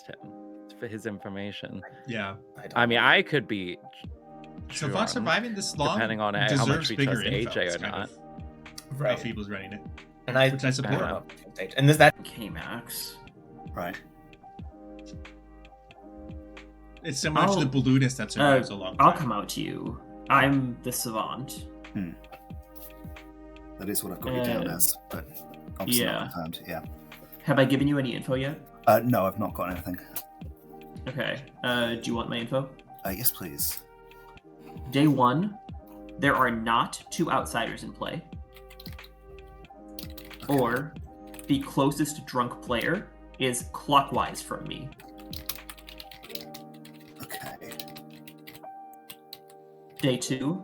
him for his information. Yeah. I mean, I could be. Savant drunk, surviving this long depending on how deserves much we bigger trust info. AJ It's or kind not. of how Right. Feeble's running it. And I Which I support. don't know. And is that K-Max. Right. It's similar to the balloonist that survives a long time. I'll come out to you. I'm the Savant. That is what I've got you down as, but obviously not confirmed. Yeah. Have I given you any info yet? No, I've not got anything. Okay. Do you want my info? Yes, please. Day 1, there are not 2 outsiders in play. Okay. Or the closest drunk player is clockwise from me. Okay. Day 2,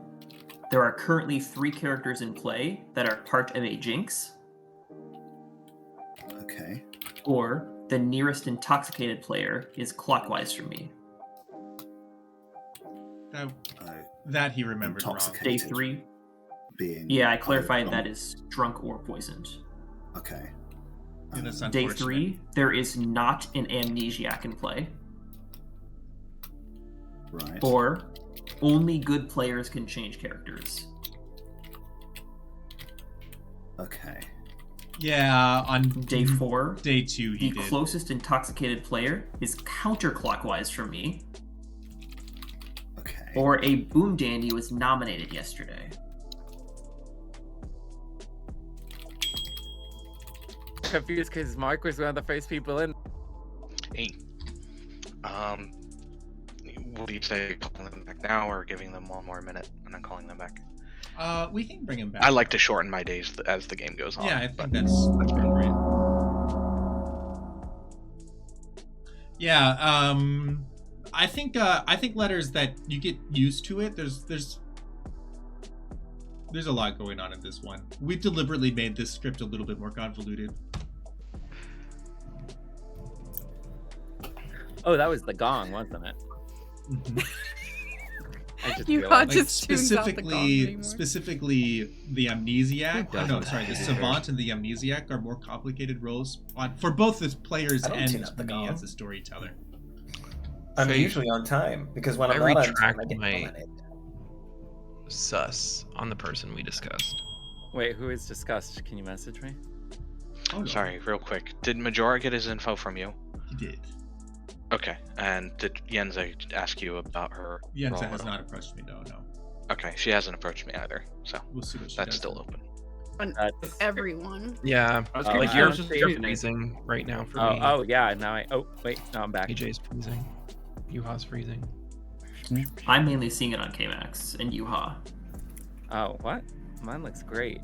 there are currently 3 characters in play that are part of a jinx. Okay. Or the nearest intoxicated player is clockwise from me. That he remembered wrong. Day 3. Being Yeah, I clarified that is drunk or poisoned. Okay. That's Day unfortunate. 3, there is not an Amnesiac in play. Right. Or only good players can change characters. Okay. Yeah, on Day 4, Day 2 he the did. closest intoxicated player is counterclockwise from me. Okay. Or a Boomdandy was nominated yesterday. Confused because Mark was one of the first people in. Hey. What do you say, calling them back now or giving them one more minute and then calling them back? We can bring him back. I like to shorten my days as the game goes on. Yeah, I think that's appropriate. Yeah, I think letters that you get used to it. There's a lot going on in this one. We deliberately made this script a little bit more convoluted. Oh, that was the gong, wasn't it? I just You realized. just tunes out the gong anymore. Specifically, the Amnesiac. Who Oh, no, doesn't sorry, the have Savant and the Amnesiac are more complicated roles for both the players I don't and tune out the me gong. as a storyteller. I'm Say- usually on time because when I I'm not on time, retract I get my- nominated. Sus on the person we discussed. Wait, who is discussed? Can you message me? Oh, no. Sorry, real quick. Did Majora get his info from you? He did. Okay, and did Yenza ask you about her role Yenza at has all? not approached me, no. Okay, she hasn't approached me either, so We'll see what she that's does. still open. That's... Everyone. Yeah, was like confused. you're Just you're freezing right now for me. Oh, yeah, now I... Oh, wait, no, I'm back. AJ's freezing. Yuha's freezing. I'm mainly seeing it on KMax and Yuha. Oh, what? Mine looks great.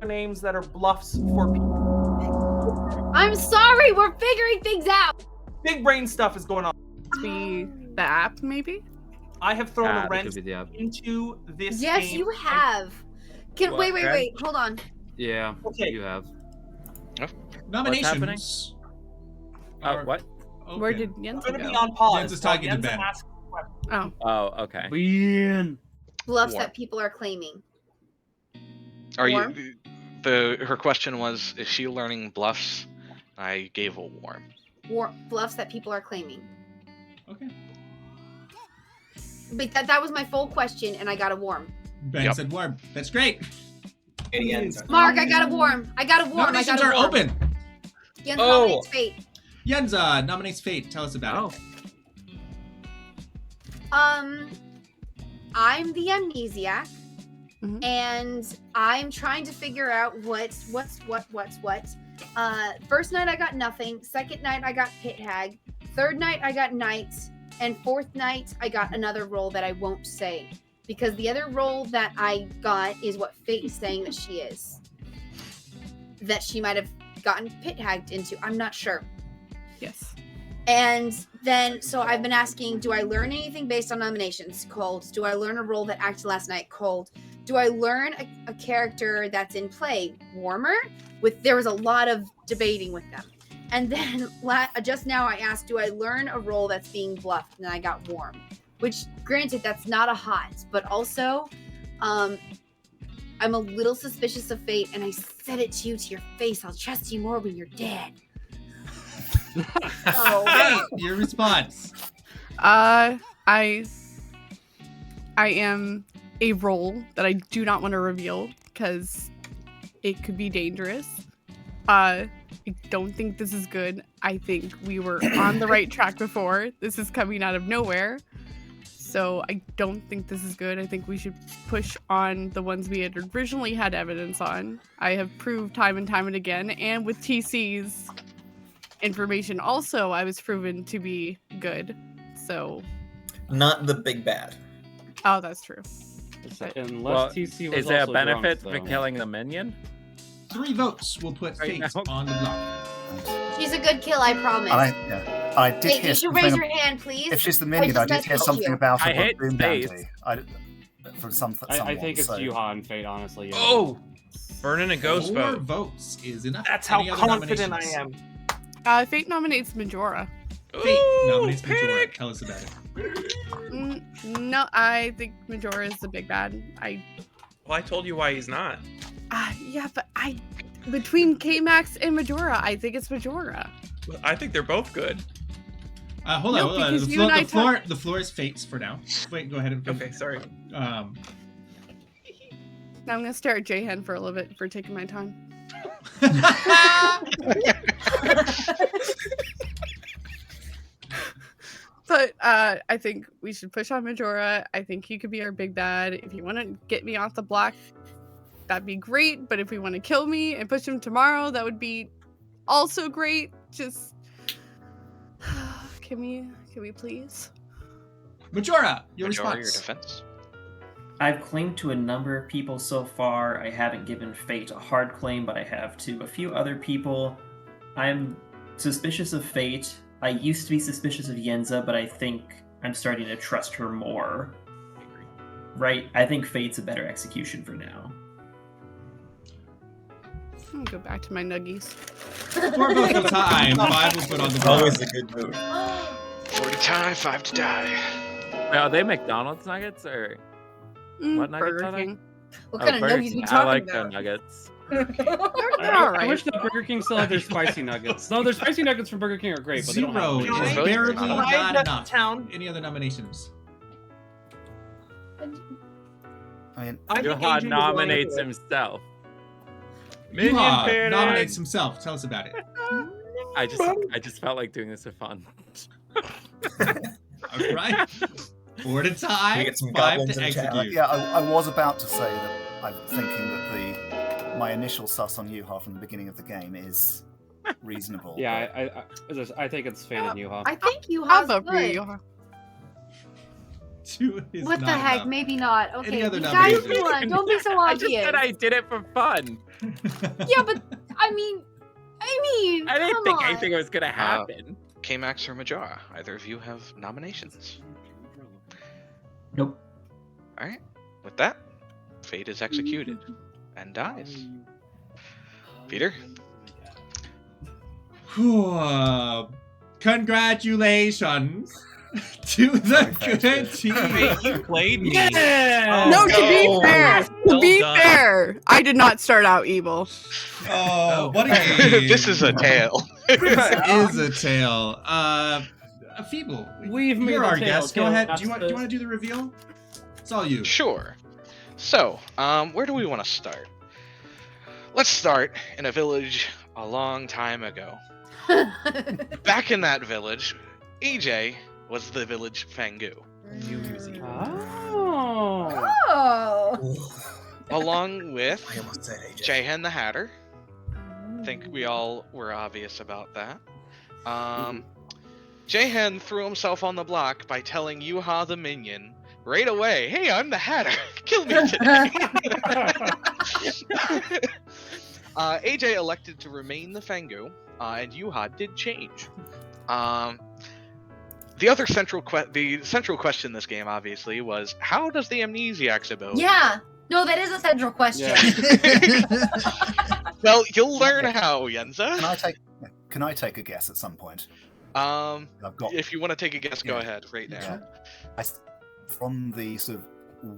Names that are bluffs for people. I'm sorry, we're figuring things out. Big brain stuff is going on. Be the app, maybe? I have thrown a that wrench could be the app. into this Yes, game. you have. What, Wait, Greg? hold on. Yeah, Okay. you have. Nominations. Oh, what? Open. Where did I'm Yenza going to be go? on pause. Jens is talking to Yenza Ben. asks a question. Oh, Oh, okay. Win. Bluffs Warm. that people are claiming. Are Warm? you? Her question was, is she learning bluffs? I gave a warm. Bluffs that people are claiming. Okay. But that was my full question, and I got a warm. Ben Yep. said warm. That's great. Mark, I got a warm. Nominations are open. Yenza Oh. nominates Fate. Yenza nominates Fate. Tell us about it. I'm the Amnesiac, Mhm. and I'm trying to figure out what's what. First night I got nothing. Second night I got Pit Hag. Third night I got Knight, and fourth night I got another role that I won't say because the other role that I got is what Fate is saying that she is. That she might have gotten Pit Hagged into. I'm not sure. yes. And then, so I've been asking, do I learn anything based on nominations? Cold. Do I learn a role that acted last night? Cold. Do I learn a character that's in play? Warmer. There was a lot of debating with them. And then just now I asked, do I learn a role that's being bluffed? And I got warm. Which, granted, that's not a hot, but also, I'm a little suspicious of Fate, and I said it to you to your face. I'll trust you more when you're dead. Hey, your response. I am a role that I do not want to reveal because it could be dangerous. I don't think this is good. I think we were on the right track before. This is coming out of nowhere. So I don't think this is good. I think we should push on the ones we had originally had evidence on. I have proved time and time and again, and with TC's information also, I was proven to be good. So... Not the big bad. Oh, that's true. Unless TC was is there a also benefit drunk, for though. killing the minion? 3 votes will put Right Fate now. on the block. She's a good kill, I promise. I did Wait, hear you should something raise ab- your hand, please. If she's the minion, I did hear something about I her hit Boomdandy. space. From someone. I think it's so. Yuha and Fate, honestly. Yeah. Oh, burning a ghost 4 vote. votes is enough. That's how Any other confident I nominations? am. Fate nominates Majora. Fate Ooh, nominates Majora. panic. Tell us about it. No, I think Majora is the big bad. Well, I told you why he's not. Yeah, but between K-Max and Majora, I think it's Majora. I think they're both good. Hold No, on. because you and I The floor is Fate's for now. Wait, go ahead and Okay, sorry. Now I'm gonna stare at J-Hen for a little bit for taking my time. But I think we should push on Majora. I think he could be our big bad. If you want to get me off the block, that'd be great. But if we want to kill me and push him tomorrow, that would be also great. Just can we please? Majora, your Majora, your response. defense. I've claimed to a number of people so far. I haven't given Fate a hard claim, but I have to a few other people. I'm suspicious of Fate. I used to be suspicious of Yenza, but I think I'm starting to trust her more. Right? I think Fate's a better execution for now. I'm gonna go back to my nuggies. 4 votes of time. 5 will put on the It's block. always a good move. 4 to tie, 5 to die. Are they McDonald's nuggets or what nuggets Burger are they? King. What Oh, kind of Burger nuggies King. you I talking like the about? nuggets. They're all I right. wish that Burger King still had their spicy nuggets. No, their spicy nuggets from Burger King are great, but they don't have 0 them. is Votes barely for not Live left enough. town. Any other nominations? I mean, I think Yuha AJ nominates was himself. Minion Yuha panic. nominates himself. Tell us about it. I just felt like doing this for fun. All right. 4 to tie. We get some 5 goblins to in the chat. execute. yeah, I was about to say that I'm thinking that my initial sus on Yuha from the beginning of the game is reasonable. Yeah, I think it's Fate and Yuha. I think you I'll have vote for you, good. Yuha. 2 is What the not heck? enough. Maybe not. Okay, Any other you guys nominations? won. Don't be so I just obvious. said I did it for fun. Yeah, but I mean, I didn't come think on. anything was gonna happen. K-Max or Majora, either of you have nominations. Nope. Alright, with that, Fate is executed and dies. Peter? Congratulations to the good team. Hey, you played me. Yeah! No, to be fair, Well to be done. fair, I did not start out evil. Oh, what a game. This is a tale. This is a tale. Feeble. We've made You're the our tale, guest. Go Caleb. ahead. That's Do you want to do the reveal? It's all you. Sure. So, where do we want to start? Let's start in a village a long time ago. Back in that village, AJ was the village Fang Gu. Oh. Oh. Along with I almost said AJ. Jahan the Hatter. I think we all were obvious about that. Jahan threw himself on the block by telling Yuha the minion right away, "Hey, I'm the Hatter. Kill me today." AJ elected to remain the Fang Gu, and Yuha did change. The other central question in this game, obviously, was how does the Amnesiac's ability? Yeah. No, that is a central question. Well, you'll learn how, Yenza. Can I take a guess at some point? I've got. If you want to take a guess, go Yeah. ahead right now. Yeah. From the sort of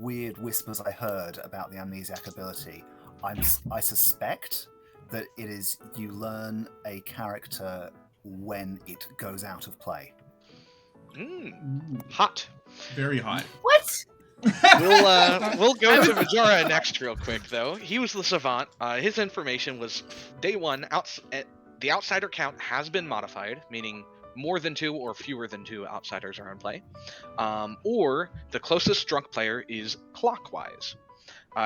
weird whispers I heard about the Amnesiac ability, I suspect that it is you learn a character when it goes out of play. Hot. Very hot. What? We'll go to Majora next real quick though. He was the Savant. His information was day 1. The outsider count has been modified, meaning more than 2 or fewer than 2 outsiders are in play. Or the closest drunk player is clockwise.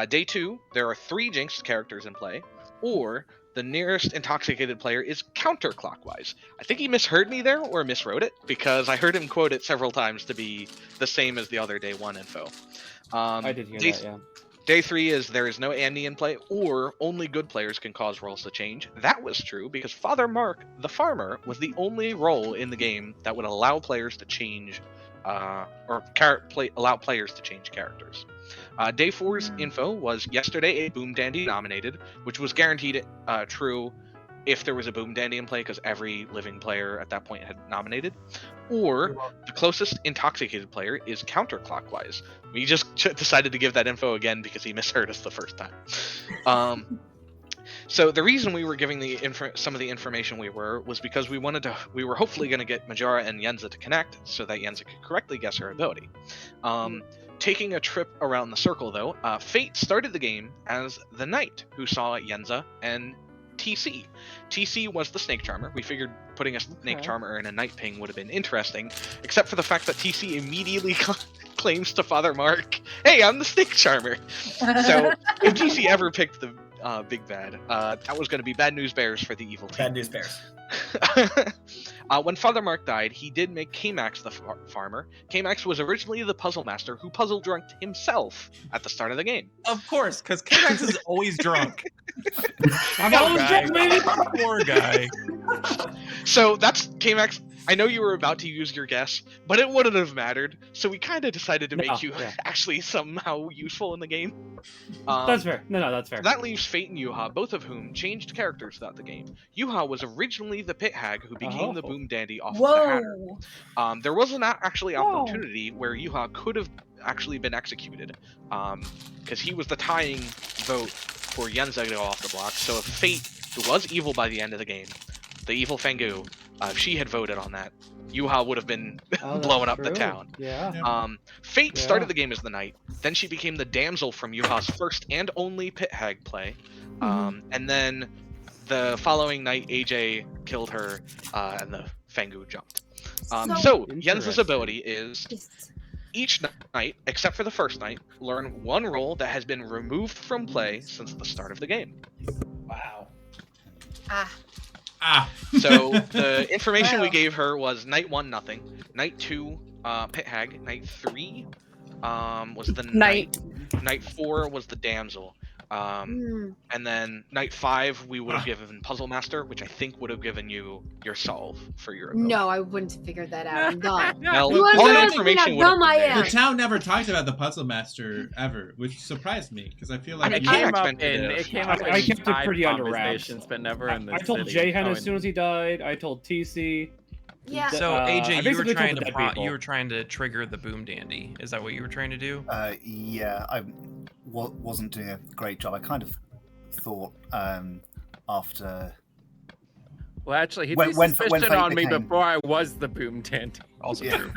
Day 2, there are 3 jinxed characters in play. Or the nearest intoxicated player is counterclockwise. I think he misheard me there or miswrote it because I heard him quote it several times to be the same as the other day 1 info. I did hear that, yeah. Day 3 is there is no Amni in play, or only good players can cause roles to change. That was true because Father Mark, the farmer, was the only role in the game that would allow players to change, allow players to change characters. Day 4's info was yesterday a Boomdandy nominated, which was guaranteed true if there was a Boomdandy in play because every living player at that point had nominated. Or the closest intoxicated player is counterclockwise. We just decided to give that info again because he misheard us the first time. So the reason we were giving some of the information was because we were hopefully going to get Majora and Yenza to connect so that Yenza could correctly guess her ability. Taking a trip around the circle though, Fate started the game as the knight who saw Yenza and TC. TC was the snake charmer. We figured putting a snake charmer in a night ping would have been interesting, except for the fact that TC immediately claims to Father Mark, "Hey, I'm the snake charmer." So if TC ever picked the big bad, that was going to be bad news bears for the evil team. Bad news bears. When Father Mark died, he did make K-Max the farmer. K-Max was originally the Puzzlemaster who puzzle drunked himself at the start of the game. Of course, because K-Max is always drunk. I'm always drunk, baby. Poor guy. So that's K-Max. I know you were about to use your guess, but it wouldn't have mattered. So we kind of decided to make you actually somehow useful in the game. That's fair. No, that's fair. That leaves Fate and Yuha, both of whom changed characters throughout the game. Yuha was originally the pit hag who became the Boomdandy off of the Hatter. There was an actually opportunity where Yuha could have actually been executed, because he was the tying vote for Yenza to go off the block. So if Fate, who was evil by the end of the game, the evil Fang Gu, if she had voted on that, Yuha would have been blowing up the town. Fate started the game as the knight, then she became the Damsel from Yuha's first and only pit hag play, and then the following night AJ killed her, and the Fang Gu jumped. So Yenza's ability is each night, except for the first night, learn one role that has been removed from play since the start of the game. Wow. So the information we gave her was night 1 nothing, night 2 pit hag, night 3 was the knight, night 4 was the damsel, and then night 5 we would have given Puzzlemaster, which I think would have given you your solve for your ability. No, I wouldn't have figured that out. I'm done. Well, all the information would have been there. The town never talked about the Puzzlemaster ever, which surprised me because I feel like it came up in I kept it pretty under wraps. conversations, but never in the I told Jahan as soon as he died. I told TC. Yeah. So AJ, you were basically trying told to the dead people. you were trying to trigger the Boomdandy. Is that what you were trying to do? Yeah, I wasn't doing a great job. I kind of thought after. Well, actually, he when suspicion Fate on me became- before I was the Boomdandy. Also Yeah. true.